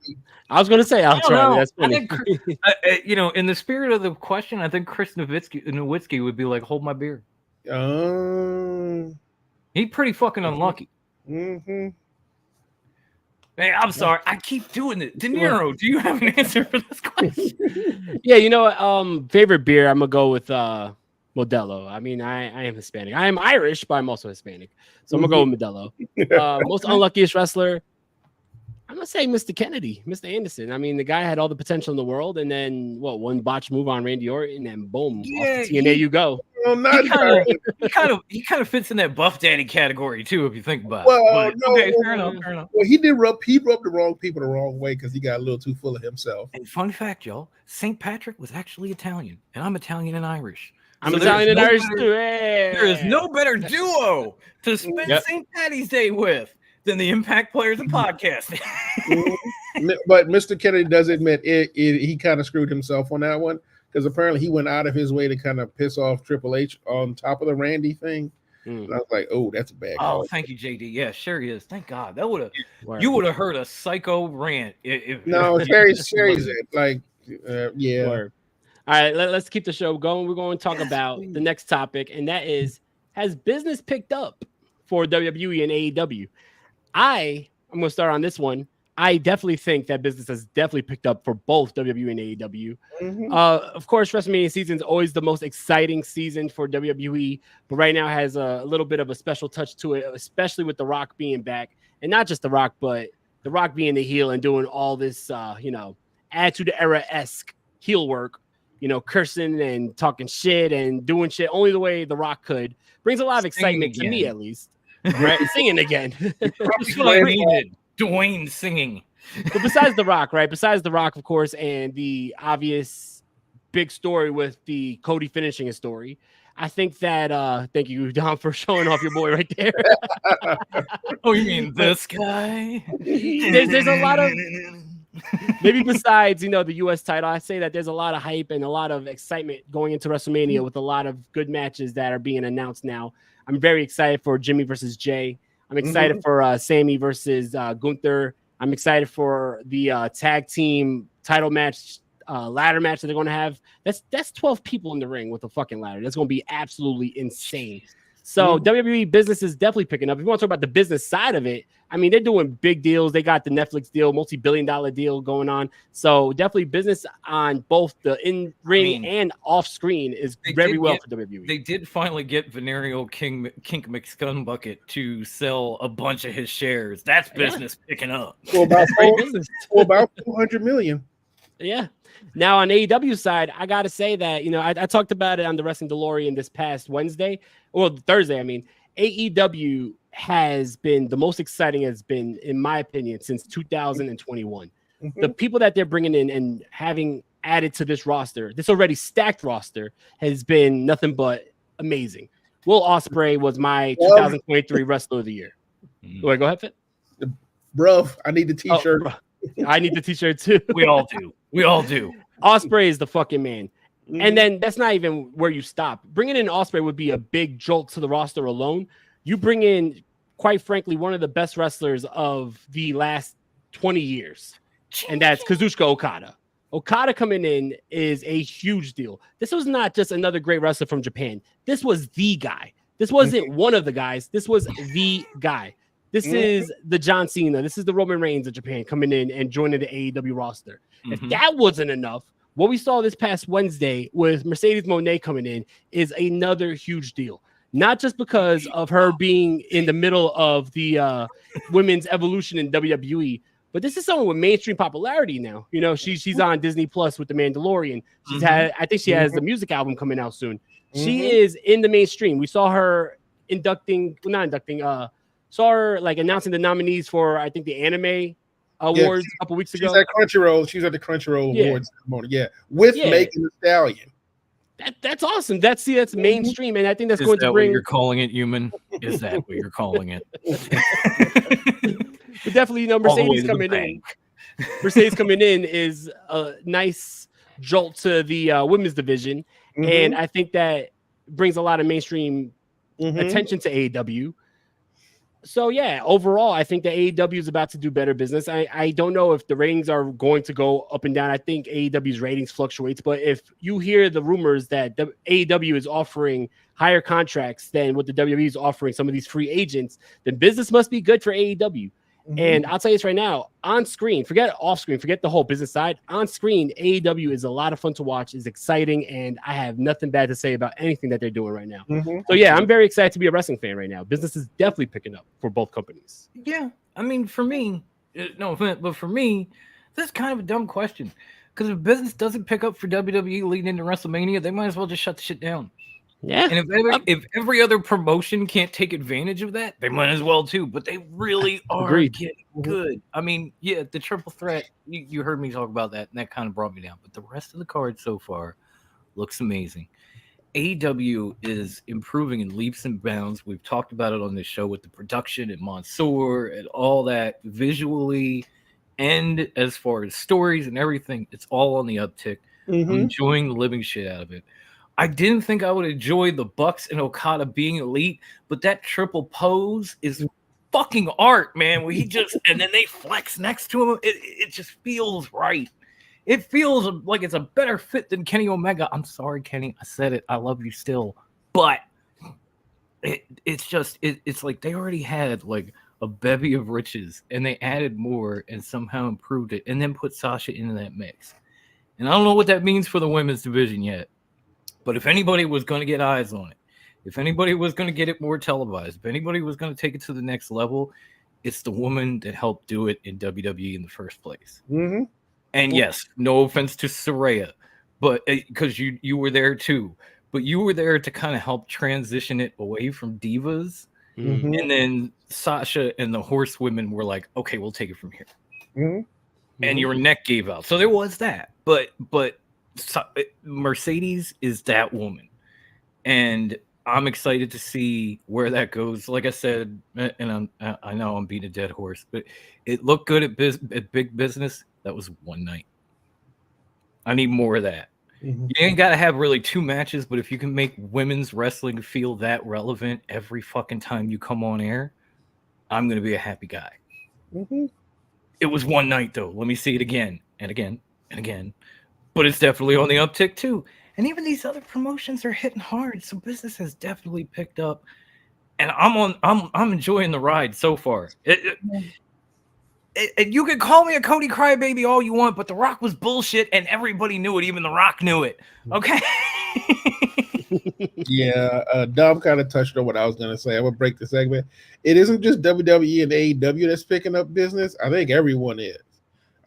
I was going to say Alex Riley. That's funny. I think, in the spirit of the question, I think Chris Nowitzki would be like, hold my beer. He's pretty fucking unlucky. Hey, I'm sorry. I keep doing it. De Niro, do you have an answer for this question? Yeah, you know what? Favorite beer, I'm gonna go with Modelo. I mean, I am Hispanic. I am Irish, but I'm also Hispanic. So I'm gonna go with Modelo. Most unluckiest wrestler, I'm gonna say Mr. Kennedy, Mr. Anderson. I mean, the guy had all the potential in the world, and then one botch move on Randy Orton, and boom, off the TNA you go. He kind of fits in that Buff Daddy category too, if you think about it. Fair enough. Well, he rubbed the wrong people the wrong way because he got a little too full of himself. And fun fact, y'all, St. Patrick was actually Italian, and I'm Italian and Irish. I'm Italian and Irish too. Hey. There is no better duo to spend St. Patty's Day with than the Impact Players of Podcasting. But Mr. Kennedy does admit he kind of screwed himself on that one. Because apparently he went out of his way to kind of piss off Triple H on top of the Randy thing. And I was like, oh, that's a bad call. Oh, thank you, JD. Yeah, Sherry is. Thank God. That you would have heard a psycho rant. No, Sherry's it. Like, yeah. Word. All right, let's keep the show going. We're going to talk about the next topic, and that is, has business picked up for WWE and AEW? I'm going to start on this one. I definitely think that business has definitely picked up for both WWE and AEW. Mhm. Of course, WrestleMania season is always the most exciting season for WWE, but right now has a little bit of a special touch to it, especially with The Rock being back. And not just The Rock, but The Rock being the heel and doing all this, Attitude Era-esque heel work, cursing and talking shit and doing shit only the way The Rock could. Brings a lot of excitement to me, at least. Right? Singing again. That's what I needed. Dwayne singing. But besides The Rock, right? Besides The Rock, of course, and the obvious big story with the Cody finishing his story, I think that thank you, Dom, for showing off your boy right there. Oh, you mean this guy? There's a lot of maybe besides the US title, I say that there's a lot of hype and a lot of excitement going into WrestleMania with a lot of good matches that are being announced now. I'm very excited for Jimmy versus Jay. I'm excited for Sammy versus Gunther. I'm excited for the tag team title match, ladder match that they're going to have. That's 12 people in the ring with a fucking ladder. That's going to be absolutely insane. So WWE business is definitely picking up. If you want to talk about the business side of it, I mean, they're doing big deals. They got the Netflix deal, multi-billion-dollar deal going on. So definitely business on both the in-ring and off-screen is very well for WWE. They did finally get Venereal Kink McScumbucket to sell a bunch of his shares. That's business picking up. For about 200 million. Yeah. Now on AEW side, I got to say that, I talked about it on the Wrestling Delorean this past Thursday. I mean, AEW has been the most exciting, has been, in my opinion, since 2021. The people that they're bringing in and having added to this roster, this already stacked roster, has been nothing but amazing. Will Ospreay was my 2023 Wrestler of the Year. Go ahead, Fit. Bro, I need the t-shirt. I need the t-shirt too. We all do. Ospreay is the fucking man. And then that's not even where you stop. Bringing in Ospreay would be a big jolt to the roster alone. You bring in, quite frankly, one of the best wrestlers of the last 20 years, and that's Kazuchika Okada. Okada coming in is a huge deal. This was not just another great wrestler from Japan. This was the guy. This wasn't one of the guys. This was the guy. This is the John Cena. This is the Roman Reigns of Japan coming in and joining the AEW roster. If that wasn't enough, what we saw this past Wednesday with Mercedes Moné coming in is another huge deal. Not just because of her being in the middle of the women's evolution in WWE, but this is someone with mainstream popularity now. She's on Disney Plus with The Mandalorian. I think she has the music album coming out soon. She is in the mainstream. We saw her saw her like announcing the nominees for, I think, the anime awards a couple weeks ago. She's at Crunchyroll. She's at the Crunchyroll Awards ceremony. Yeah, with Megan Thee Stallion. That's awesome. That's mainstream, and I think that's going to bring. What you're calling it, human? Is that what you're calling it? But definitely, Mercedes coming in. Mercedes coming in is a nice jolt to the women's division, and I think that brings a lot of mainstream attention to AEW. So yeah, overall, I think that AEW is about to do better business. I don't know if the ratings are going to go up and down. I think AEW's ratings fluctuates, but if you hear the rumors that the AEW is offering higher contracts than what the WWE is offering some of these free agents, then business must be good for AEW. And I'll tell you this right now, on screen, forget off screen, forget the whole business side. On screen, AEW is a lot of fun to watch, is exciting, and I have nothing bad to say about anything that they're doing right now. So yeah, I'm very excited to be a wrestling fan right now. Business is definitely picking up for both companies. Yeah, I mean, for me, no offense, but for me, this is kind of a dumb question. Because if business doesn't pick up for WWE leading into WrestleMania, they might as well just shut the shit down. Yeah. And if every other promotion can't take advantage of that, they might as well too. But they really are getting good. I mean, yeah, the triple threat, you heard me talk about that, and that kind of brought me down. But the rest of the card so far looks amazing. AEW is improving in leaps and bounds. We've talked about it on this show with the production and Mansoor and all that visually, and as far as stories and everything, it's all on the uptick. I'm enjoying the living shit out of it. I didn't think I would enjoy the Bucks and Okada being elite, but that triple pose is fucking art, man. Where he just and then they flex next to him. It just feels right. It feels like it's a better fit than Kenny Omega. I'm sorry, Kenny. I said it. I love you still, but it's like they already had like a bevy of riches, and they added more and somehow improved it, and then put Sasha into that mix. And I don't know what that means for the women's division yet, but if anybody was going to get eyes on it, if anybody was going to get it more televised, if anybody was going to take it to the next level, it's the woman that helped do it in WWE in the first place. Mm-hmm. And yes, no offense to Saraya, but because you were there too, but you were there to kind of help transition it away from divas. Mm-hmm. And then Sasha and the horsewomen were like, okay, we'll take it from here. Mm-hmm. And your neck gave out. So there was that. But Mercedes is that woman. And I'm excited to see where that goes. Like I said, and I know I'm beating a dead horse, but it looked good at big business. That was one night. I need more of that. Mm-hmm. You ain't got to have really 2 matches, but if you can make women's wrestling feel that relevant every fucking time you come on air, I'm going to be a happy guy. Mm-hmm. It was one night, though. Let me see it again and again and again. But it's definitely on the uptick, too. And even these other promotions are hitting hard, so business has definitely picked up. And I'm enjoying the ride so far. You can call me a Cody crybaby all you want, but The Rock was bullshit, and everybody knew it. Even The Rock knew it. Okay. Yeah, Dom kind of touched on what I was going to say. I'm going to break the segment. It isn't just WWE and AEW that's picking up business. I think everyone is.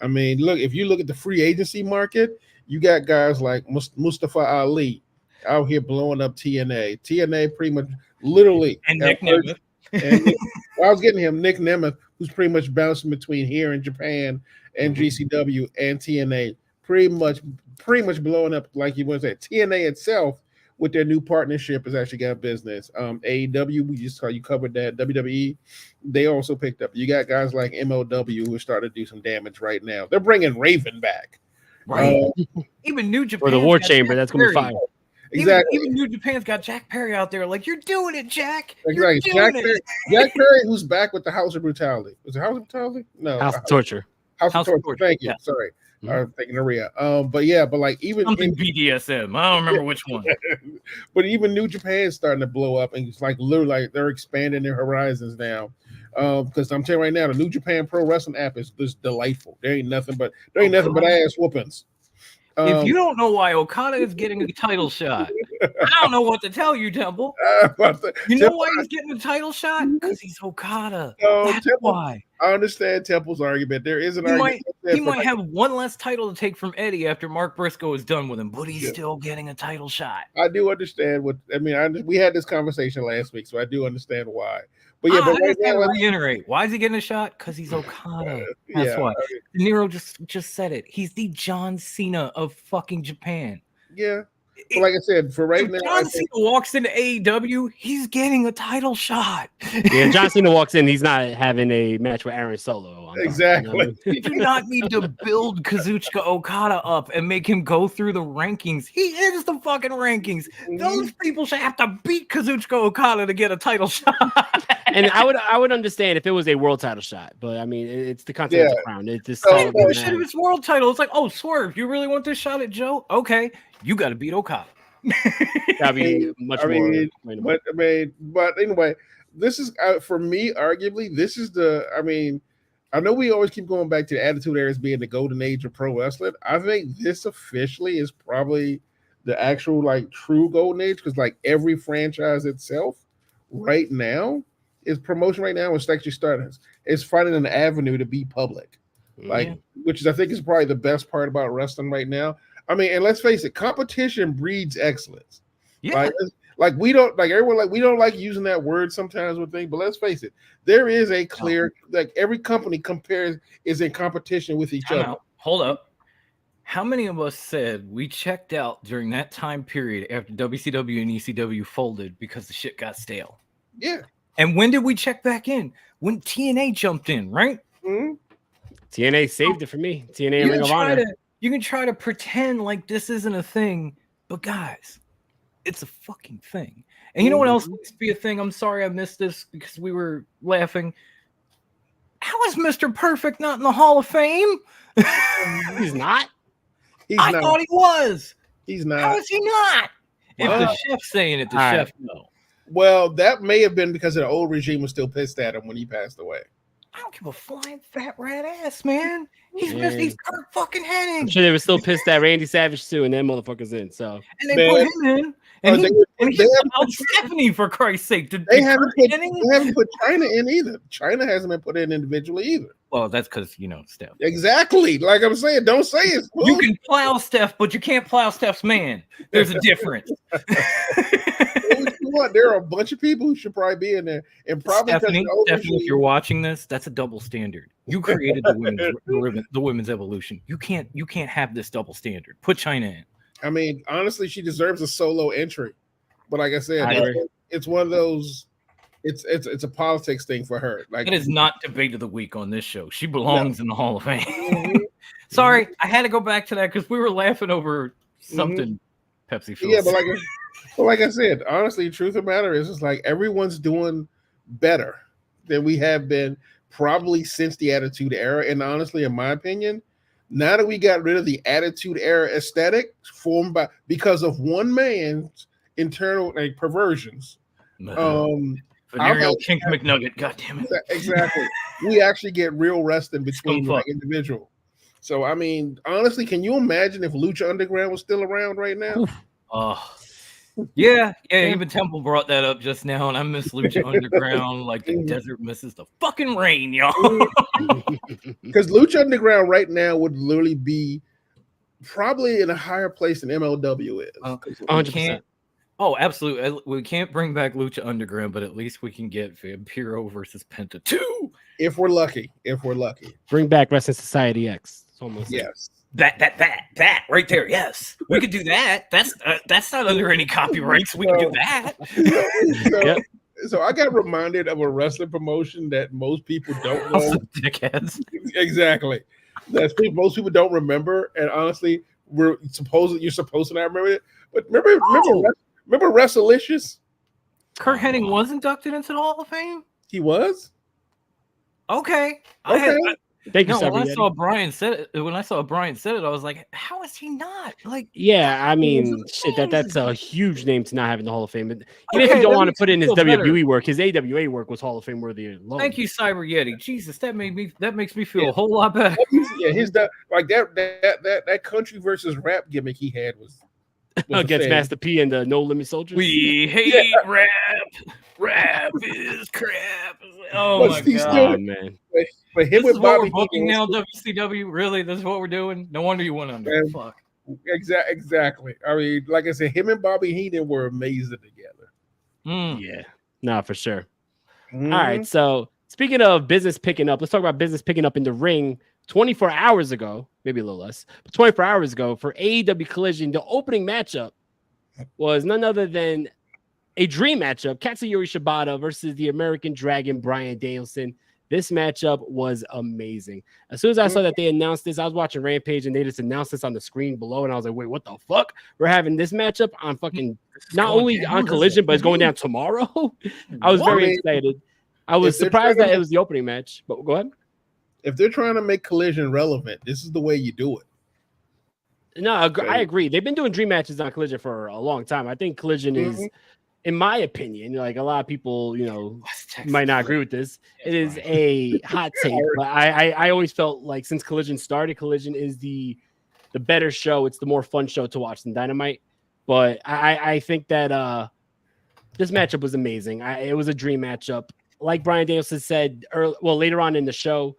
I mean, look, if you look at the free agency market, you got guys like Mustafa Ali out here blowing up TNA. TNA pretty much literally. And Nick Nemeth. I was getting him, Nick Nemeth, who's pretty much bouncing between here in Japan and GCW and TNA. Pretty much blowing up, like you want to say. TNA itself, with their new partnership, has actually got business. AEW, we just saw you covered that. WWE, they also picked up. You got guys like MLW who are starting to do some damage right now. They're bringing Raven back. Right. Even New Japan. Or the War Chamber, that's going to be fine. Exactly. Even New Japan's got Jack Perry out there. Like, you're doing it, Jack. Exactly. You're doing it. Jack Perry, who's back with the House of Brutality. Was it House of Brutality? No. House of Torture. House of Torture. Thank you. Yeah. Sorry. I'm thinking Aria. But like even something BDSM. I don't remember which one. But even New Japan is starting to blow up, and it's like literally like they're expanding their horizons now. Because I'm telling you right now, the New Japan Pro Wrestling app is just delightful. There ain't nothing but ass whoopings. If you don't know why Okada is getting a title shot, I don't know what to tell you, Temple. You know why he's getting a title shot? Because he's Okada. That's why. I understand Temple's argument. There is an argument. He might have one less title to take from Eddie after Mark Briscoe is done with him, but he's still getting a title shot. I do understand we had this conversation last week, so I do understand why. But reiterate. Why is he getting a shot? Because he's Okada. That's why. Nero just said it. He's the John Cena of fucking Japan. Yeah. But like I said, for right now, John Cena walks into AEW, he's getting a title shot. Yeah, John Cena walks in, he's not having a match with Aaron Solo. Exactly. You do not need to build Kazuchika Okada up and make him go through the rankings. He is the fucking rankings. Those people should have to beat Kazuchika Okada to get a title shot. And I would understand if it was a world title shot, but I mean it's the Continental Crown. It's just shit if it's world title. It's like, oh, Swerve, you really want this shot at Joe? Okay, you got to beat Okada. That'd be much more. But anyway, this is for me. Arguably, this is I know we always keep going back to the Attitude Era as being the golden age of pro wrestling. I think this officially is probably the actual true golden age, because every franchise itself right now is promotion right now is actually starting. It's finding an avenue to be public, which is I think is probably the best part about wrestling right now. I mean, and let's face it, competition breeds excellence. Yeah. We don't everyone we don't like using that word sometimes with things, but let's face it, there is a clear every company is in competition with each other. Hold up. How many of us said we checked out during that time period after WCW and ECW folded because the shit got stale? Yeah. And when did we check back in? When TNA jumped in, right? Mm-hmm. TNA saved it for me. TNA and Ring of Honor. You can try to pretend like this isn't a thing, but guys, it's a fucking thing. And you know what else needs to be a thing? I'm sorry I missed this because we were laughing. How is Mr. Perfect not in the Hall of Fame? He's not? I thought he was. He's not. How is he not? If the chef's saying it, the chef knows. Well, that may have been because the old regime was still pissed at him when he passed away. I don't give a flying fat rat ass, man. He's Man. he's Kurt fucking Hennig. I'm sure they were still pissed at Randy Savage too, and that motherfucker's in. So And they Man. put him in. And they he haven't out Stephanie, for Christ's sake. They haven't put China in either. China hasn't been put in individually either. Well, that's because, Steph. Exactly. Like I'm saying, don't say it's cool. You can plow Steph, but you can't plow Steph's man. There's a difference. There are a bunch of people who should probably be in there, and probably Stephanie, if you're watching this, that's a double standard. You created the women's evolution. You can't have this double standard. Put China in. I mean, honestly, she deserves a solo entry, but like I said, it's one of those. It's a politics thing for her. Like, it is not debate of the week on this show. She belongs in the Hall of Fame. Sorry, I had to go back to that because we were laughing over something. Pepsi. Yeah, but like I said, honestly, the truth of the matter is, it's like everyone's doing better than we have been probably since the Attitude Era. And honestly, in my opinion, now that we got rid of the Attitude Era aesthetic formed because of one man's internal perversions. Venereal Kink McNugget, God damn it. Exactly. We actually get real wrestling between individual. So I mean, honestly, can you imagine if Lucha Underground was still around right now? Yeah. Even Temple brought that up just now, and I miss Lucha Underground like the desert misses the fucking rain, y'all. Because Lucha Underground right now would literally be probably in a higher place than MLW is. 100%. Oh, absolutely. We can't bring back Lucha Underground, but at least we can get Vampiro versus Penta 2. If we're lucky. Bring back Wrestling Society X. It's almost yes. That right there. Yes, we could do that. That's not under any copyrights. We can do that. So I got reminded of a wrestling promotion that most people don't know. Dickheads. Exactly. Most people don't remember, and honestly, you're supposed to not remember it. But remember Wrestlicious? Kurt Hennig was inducted into the Hall of Fame. He was. Okay. Thank you. When I saw Brian said it, I was like, "How is he not?" Like, yeah, I mean, shit, that's a huge name to not have in the Hall of Fame. But even if you don't want to put in his WWE work, his AWA work was Hall of Fame worthy alone. Thank you, Cyber Yeti. Jesus, that makes me feel a whole lot better. Yeah, that country versus rap gimmick he had was against Master P and the No Limit Soldiers. We hate rap. Rap is crap. Oh my god, man! But him with Bobby booking now, WCW. Really, this is what we're doing. No wonder you went under. Fuck. Exactly. I mean, like I said, him and Bobby Heenan were amazing together. Yeah, no, for sure. All right, so speaking of business picking up, let's talk about business picking up in the ring. 24 hours ago, maybe a little less, but 24 hours ago for AEW Collision, the opening matchup was none other than a dream matchup, Katsuyori Shibata versus the American Dragon, Bryan Danielson. This matchup was amazing. As soon as I saw that they announced this, I was watching Rampage and they just announced this on the screen below, and I was like, wait, what the fuck? We're having this matchup on fucking not only on Collision, but it's going down tomorrow. I was very excited. I was surprised that it was the opening match, but go ahead. If they're trying to make Collision relevant, this is the way you do it. No, I agree. They've been doing dream matches on Collision for a long time. I think Collision is, in my opinion, like a lot of people, might not agree with this. It is a hot take, but I always felt like since Collision started, Collision is the better show. It's the more fun show to watch than Dynamite. But I think that this matchup was amazing. It was a dream matchup. Like Bryan Danielson said later on in the show,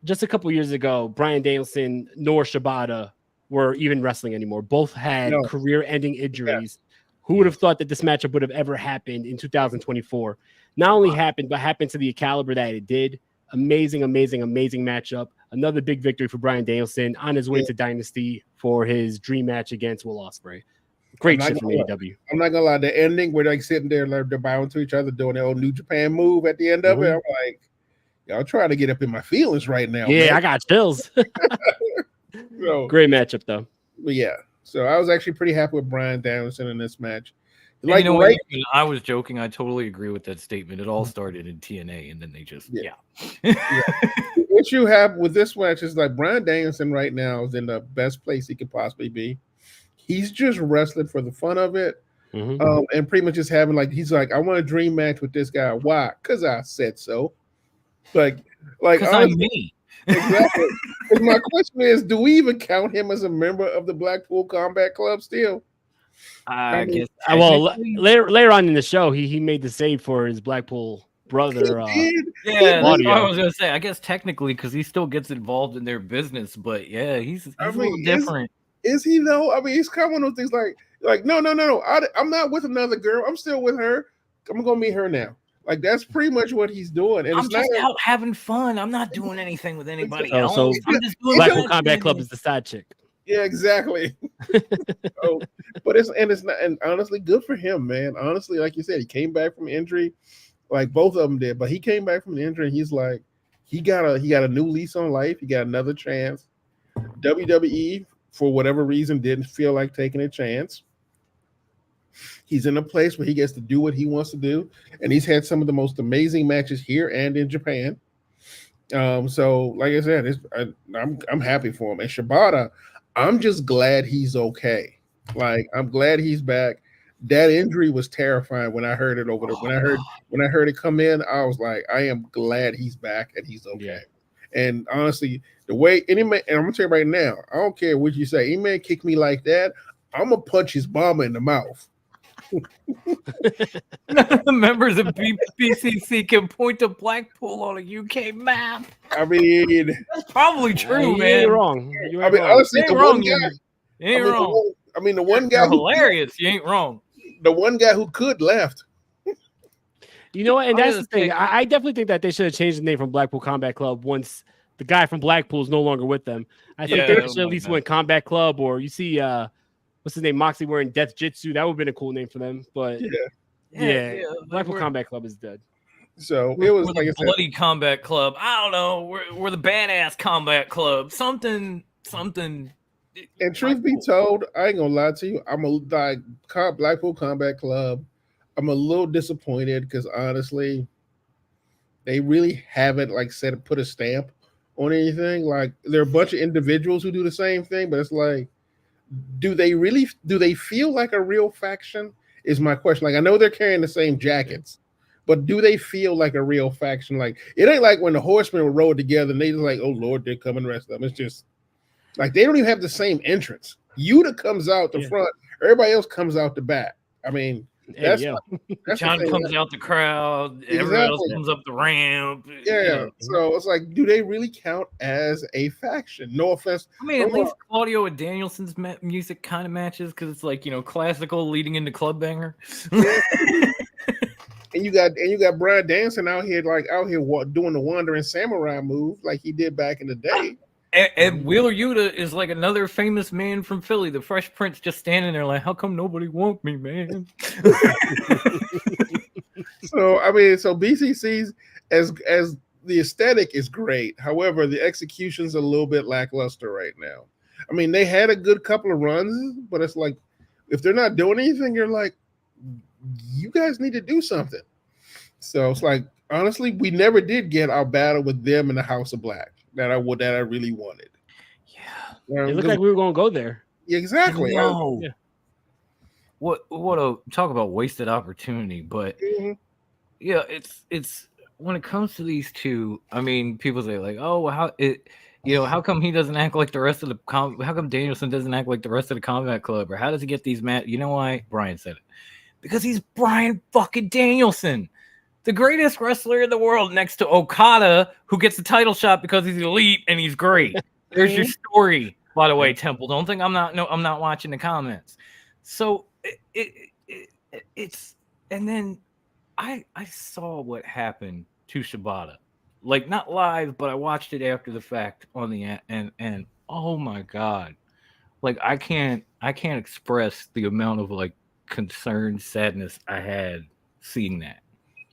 just a couple years ago, Bryan Danielson nor Shibata were even wrestling anymore. Both had career-ending injuries. Yeah. Who would have thought that this matchup would have ever happened in 2024? Not only happened, but happened to the caliber that it did. Amazing, amazing, amazing matchup. Another big victory for Bryan Danielson on his way to Dynasty for his dream match against Will Ospreay. Great shit from AEW. I'm not gonna lie, the ending where they're sitting there, they're bowing to each other, doing their old New Japan move at the end of it. I'm like, y'all trying to get up in my feelings right now. Yeah, man. I got chills. So, great matchup though. But yeah, so I was actually pretty happy with Bryan Danielson in this match. Like, you know what? I was joking. I totally agree with that statement. It all started in TNA, and then they just What you have with this match is like Bryan Danielson right now is in the best place he could possibly be. He's just wrestling for the fun of it. And pretty much just having like he's like, I want a dream match with this guy. Why? Because I said so. Like Because I'm me. Exactly. And my question is, do we even count him as a member of the Blackpool Combat Club still? I guess. Well, later on in the show, he made the save for his Blackpool brother. Yeah, that's what I was gonna say. I guess technically, because he still gets involved in their business, but yeah, he's a little different. Is he though? I mean, he's kind of one of those things like no. I'm not with another girl. I'm still with her. I'm gonna meet her now. Like that's pretty much what he's doing. And I'm just out having fun. I'm not doing anything with anybody else. So I'm just doing Blackpool Combat Club is the side chick. Yeah, exactly. But it's not, and honestly, good for him, man. Honestly, like you said, he came back from injury, like both of them did. But he came back from the injury, and he's like, he got a new lease on life. He got another chance. WWE, for whatever reason, didn't feel like taking a chance. He's in a place where he gets to do what he wants to do, and he's had some of the most amazing matches here and in Japan. So, like I said, I'm happy for him. And Shibata, I'm just glad he's okay. Like I'm glad he's back. That injury was terrifying when I heard it over there. When I heard it come in, I was like, I am glad he's back and he's okay. Yeah. And honestly, the way any man, and I'm gonna tell you right now, I don't care what you say. Any man kick me like that, I'm gonna punch his mama in the mouth. None of the members of BCC can point to Blackpool on a UK map. I mean, that's probably true, man. You ain't wrong. You ain't wrong. Honestly, you ain't wrong. You ain't wrong. The one guy You're hilarious. You ain't wrong. The one guy who could left. You know what? And that's the thing. I definitely think that they should have changed the name from Blackpool Combat Club once the guy from Blackpool is no longer with them. I think they should at least went Combat Club, or you see what's his name? Moxley wearing Death Jitsu. That would have been a cool name for them. But yeah. Blackpool Combat Club is dead. So it was like the Bloody Combat Club. I don't know. We're the Badass Combat Club. Something. And truth be told, I ain't gonna lie to you. I'm a Blackpool Combat Club. I'm a little disappointed because honestly, they really haven't put a stamp on anything. Like there are a bunch of individuals who do the same thing, but it's like, do they feel like a real faction? Is my question. Like I know they're carrying the same jackets, but do they feel like a real faction? Like it ain't like when the Horsemen were rode together and they just like, oh Lord, they're coming, rest of them. It's just like they don't even have the same entrance. Yuta comes out the front, everybody else comes out the back. I mean, that's John comes out the crowd, everyone else comes up the ramp. Yeah. So it's like, do they really count as a faction? No offense. I mean, at least Claudio and Danielson's music kind of matches because it's like classical leading into club banger. And you got Bryan Danielson out here doing the Wandering Samurai move like he did back in the day. And Wheeler Yuta is like another famous man from Philly. The Fresh Prince just standing there like, how come nobody want me, man? So BCC's as the aesthetic is great. However, the execution's a little bit lackluster right now. I mean, they had a good couple of runs, but it's like if they're not doing anything, you're like, you guys need to do something. So it's like, honestly, we never did get our battle with them in the House of Black that I really wanted. Yeah, it looked like we were going to go there. Exactly. No. Yeah. What a talk about wasted opportunity. But yeah, it's when it comes to these two. I mean, people say like, oh, how come he doesn't act like the rest of the how come Danielson doesn't act like the rest of the Combat Club, or how does he get these You know why? Brian said it. Because he's Brian fucking Danielson, the greatest wrestler in the world, next to Okada, who gets the title shot because he's elite and he's great. There's your story, by the way, Temple. Don't think I'm not watching the comments. So it's and then I saw what happened to Shibata, like not live, but I watched it after the fact on the and oh my god, like I can't express the amount of like concern, sadness I had seeing that.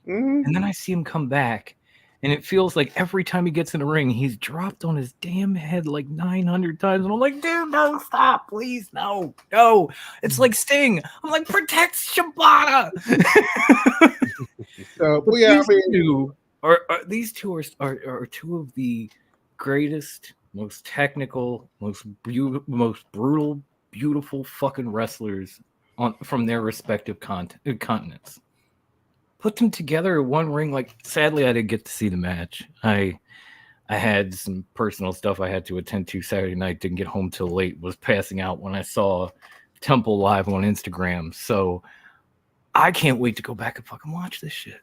And then I see him come back, and it feels like every time he gets in the ring, he's dropped on his damn head like 900 times. And I'm like, dude, no, stop, please, no. It's like Sting. I'm like, protect Shibata. These two are two of the greatest, most technical, most brutal, beautiful fucking wrestlers from their respective continents. Put them together in one ring. Like, sadly, I didn't get to see the match. I had some personal stuff I had to attend to Saturday night. Didn't get home till late. Was passing out when I saw Temple live on Instagram. So I can't wait to go back and fucking watch this shit.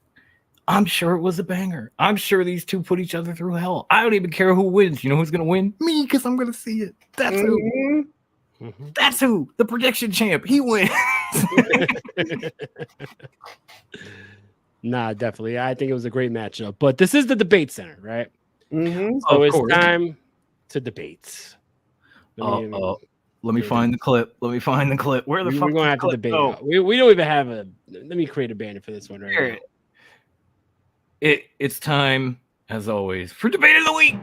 I'm sure it was a banger. I'm sure these two put each other through hell. I don't even care who wins. You know who's gonna win? Me, because I'm gonna see it. That's who. That's who. The prediction champ. He wins. Nah, definitely. I think it was a great matchup. But this is the debate center, right? Mm-hmm. So it's time to debate. Let me find the clip. Let me find the clip. Where the fuck? We're gonna have to debate. We don't even have a. Let me create a banner for this one right now. It's time, as always, for debate of the week.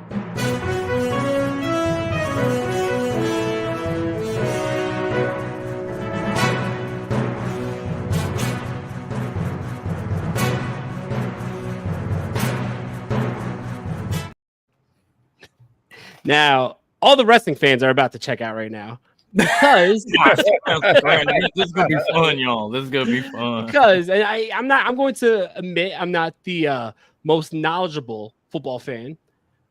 Now, all the wrestling fans are about to check out right now because this is gonna be fun, y'all. This is gonna be fun. Because I'm going to admit I'm not the most knowledgeable football fan,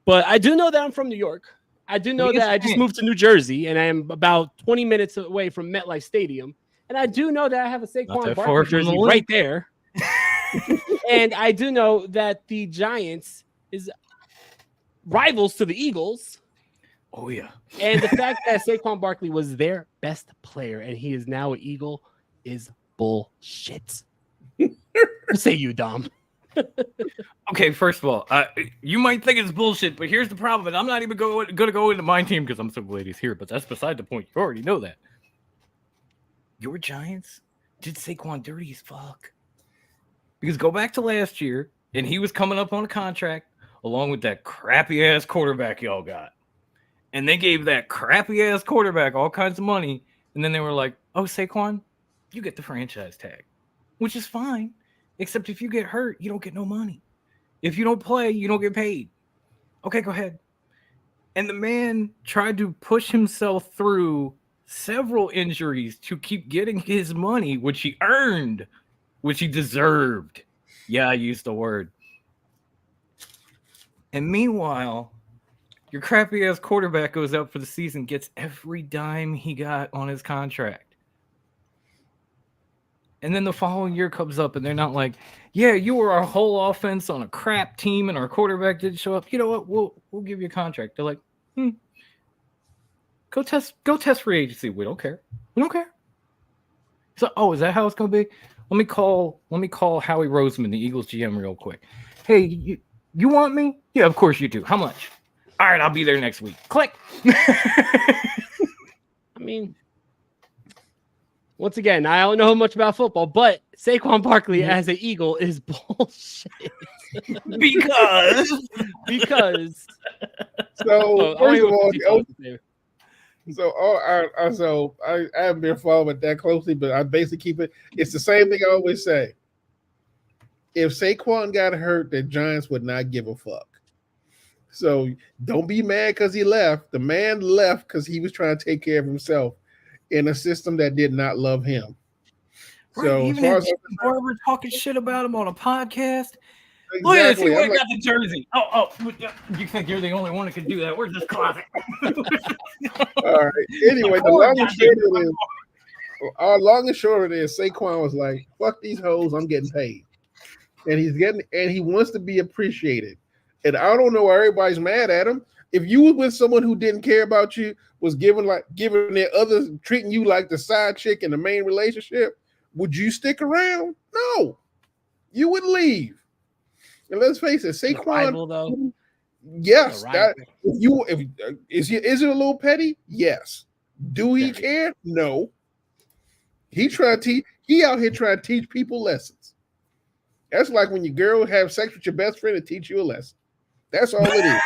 but I do know that I'm from New York. I do know that I just moved to New Jersey and I am about 20 minutes away from MetLife Stadium. And I do know that I have a Saquon Barkley jersey right there. And I do know that the Giants is rivals to the Eagles. Oh, yeah. And the fact that Saquon Barkley was their best player and he is now an Eagle is bullshit. What say you, Dom? Okay, first of all, you might think it's bullshit, but here's the problem. And I'm not even going to go into my team because I'm so glad he's here, but that's beside the point. You already know that. Your Giants did Saquon dirty as fuck. Because go back to last year, and he was coming up on a contract along with that crappy-ass quarterback y'all got. And they gave that crappy-ass quarterback all kinds of money, and then they were like, oh, Saquon, you get the franchise tag, which is fine, except if you get hurt, you don't get no money. If you don't play, you don't get paid. Okay, go ahead. And the man tried to push himself through several injuries to keep getting his money, which he earned, which he deserved. Yeah, I used the word. And meanwhile, your crappy-ass quarterback goes out for the season, gets every dime he got on his contract. And then the following year comes up, and they're not like, yeah, you were our whole offense on a crap team, and our quarterback didn't show up. You know what? We'll give you a contract. They're like, Go test free agency. We don't care. We don't care. So, is that how it's gonna be? Let me call Howie Roseman, the Eagles GM, real quick. Hey, you want me? Yeah, of course you do. How much? All right, I'll be there next week. Click. I mean, once again, I don't know much about football, but Saquon Barkley as an Eagle is bullshit. because. So first of all, I haven't been following it that closely, but I basically keep it. It's the same thing I always say. If Saquon got hurt, the Giants would not give a fuck. So don't be mad because he left. The man left because he was trying to take care of himself in a system that did not love him. Right, So even as far if Barber talking shit about him on a podcast. exactly, Look at this. We got the jersey. You think you're the only one that can do that? Where's this closet? All right. Anyway, the long and short of it is Saquon was like, fuck these hoes, I'm getting paid. And he wants to be appreciated. And I don't know why everybody's mad at him. If you were with someone who didn't care about you, was giving their others, treating you like the side chick in the main relationship, would you stick around? No. You would leave. And let's face it, Saquon. Rival, though. Yes. Is it a little petty? Yes. Do he care? No. He out here trying to teach people lessons. That's like when your girl have sex with your best friend and teach you a lesson. That's all it is.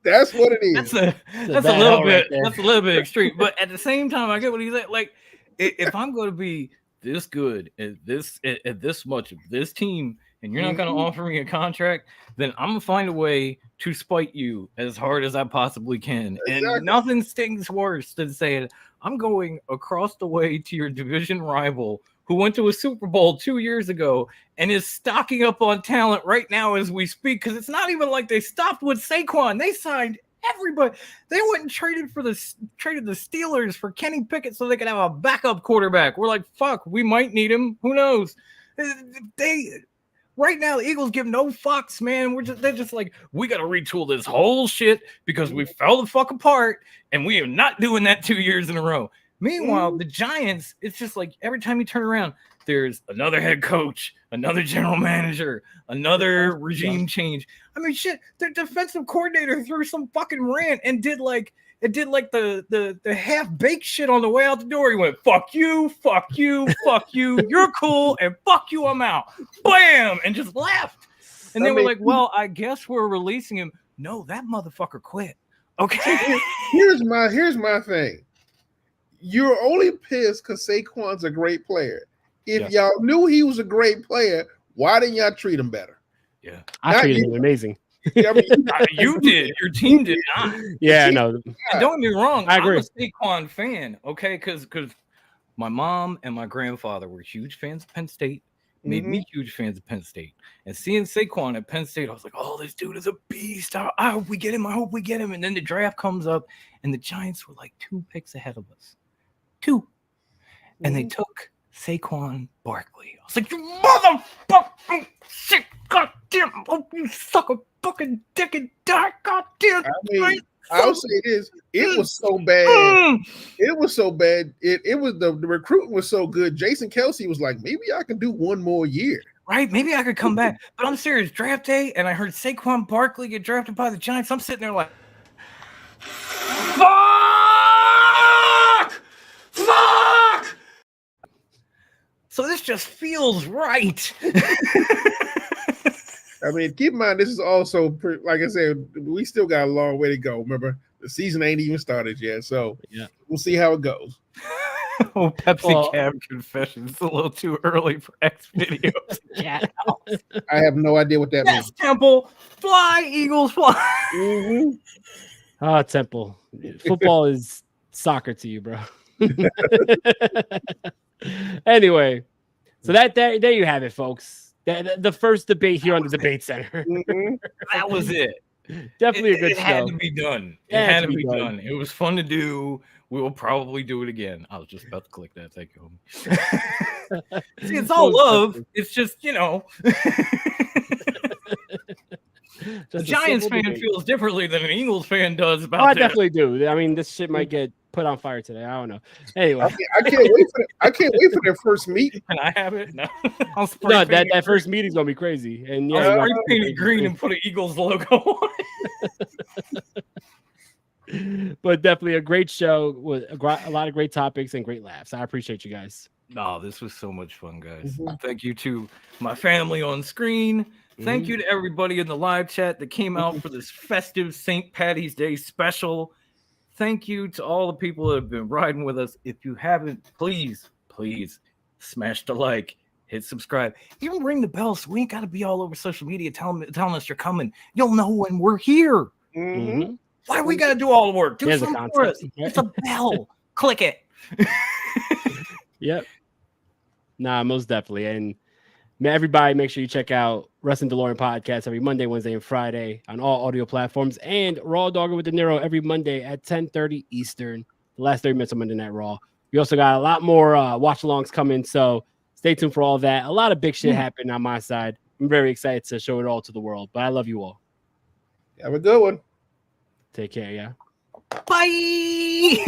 That's what it is. That's a little bit. That's a little bit extreme. But at the same time, I get what he's saying. Like, if I'm going to be this good at this much of this team, and you're not going to offer me a contract, then I'm going to find a way to spite you as hard as I possibly can. Exactly. And nothing stings worse than saying, I'm going across the way to your division rival who went to a Super Bowl 2 years ago and is stocking up on talent right now as we speak, because it's not even like they stopped with Saquon. They signed everybody. They went and traded the Steelers for Kenny Pickett so they could have a backup quarterback. We're like, fuck, we might need him. Who knows? Right now, the Eagles give no fucks, man. They're just like, we got to retool this whole shit because we fell the fuck apart, and we are not doing that 2 years in a row. Meanwhile, the Giants, it's just like every time you turn around, there's another head coach, another general manager, another regime change. I mean, shit, their defensive coordinator threw some fucking rant and did the half-baked shit on the way out the door. He went, fuck you, fuck you, fuck you, you're cool, and fuck you, I'm out. Bam! And just left. And then we're like, well, I guess we're releasing him. No, that motherfucker quit. Okay. Here's my thing. You're only pissed because Saquon's a great player. If y'all knew he was a great player, why didn't y'all treat him better? Yeah, I treated him amazing. I mean, you did. Your team did not. Yeah, no. And don't get me wrong. I agree. I'm a Saquon fan, okay? Because my mom and my grandfather were huge fans of Penn State. Made me huge fans of Penn State. And seeing Saquon at Penn State, I was like, oh, this dude is a beast. I hope we get him. I hope we get him. And then the draft comes up, and the Giants were like 2 picks ahead of us. 2. And they took Saquon Barkley. I was like, you motherfucking shit, goddamn, oh, you suck a fucking dick and die, goddamn. I mean, I'll say this: it was so bad. It was so bad. It was the recruiting was so good. Jason Kelsey was like, maybe I can do one more year. Right? Maybe I could come back. But I'm serious. Draft day, and I heard Saquon Barkley get drafted by the Giants. I'm sitting there like, fuck! So this just feels right. I mean, keep in mind, this is also, like I said, we still got a long way to go. Remember, the season ain't even started yet, so we'll see how it goes. Oh, Pepsi Cab confessions. It's a little too early for X videos. I have no idea what that means. Temple, fly, Eagles, fly. Ah, Temple. Football is soccer to you, bro. Anyway, so there you have it, folks. The first debate here on the Debate Center. That was it. Definitely a good show. It had to be done. It had to be done. It was fun to do. We will probably do it again. I was just about to click that. Thank you, homie. See, it's all love. It's just, the Giants fan feels differently than an Eagles fan does about I definitely do. I mean, this shit might get put on fire today. I don't know. Anyway, I can't wait for their first meeting. Can I have it? No. No, that first meeting's gonna be crazy. And I'll spray paint it green and put an Eagles logo on it. But definitely a great show with a lot of great topics and great laughs. I appreciate you guys. No, this was so much fun, guys. Thank you to my family on screen. Thank you to everybody in the live chat that came out for this festive St. Paddy's Day special. Thank you to all the people that have been riding with us. If you haven't, please smash the like, hit subscribe, even ring the bell so we ain't got to be all over social media telling us you're coming. You'll know when we're here. Why do we got to do all the work? Do something for us. It's a bell. Click it. Yep. Nah, most definitely. And everybody, make sure you check out Wrestling Delorean podcast every Monday, Wednesday, and Friday on all audio platforms, and Raw Dogger with De Niro every Monday at 10:30 Eastern. The last 30 minutes of Monday Night Raw. We also got a lot more watch-alongs coming, so stay tuned for all that. A lot of big shit happening on my side. I'm very excited to show it all to the world, but I love you all. Have a good one. Take care, yeah. Bye.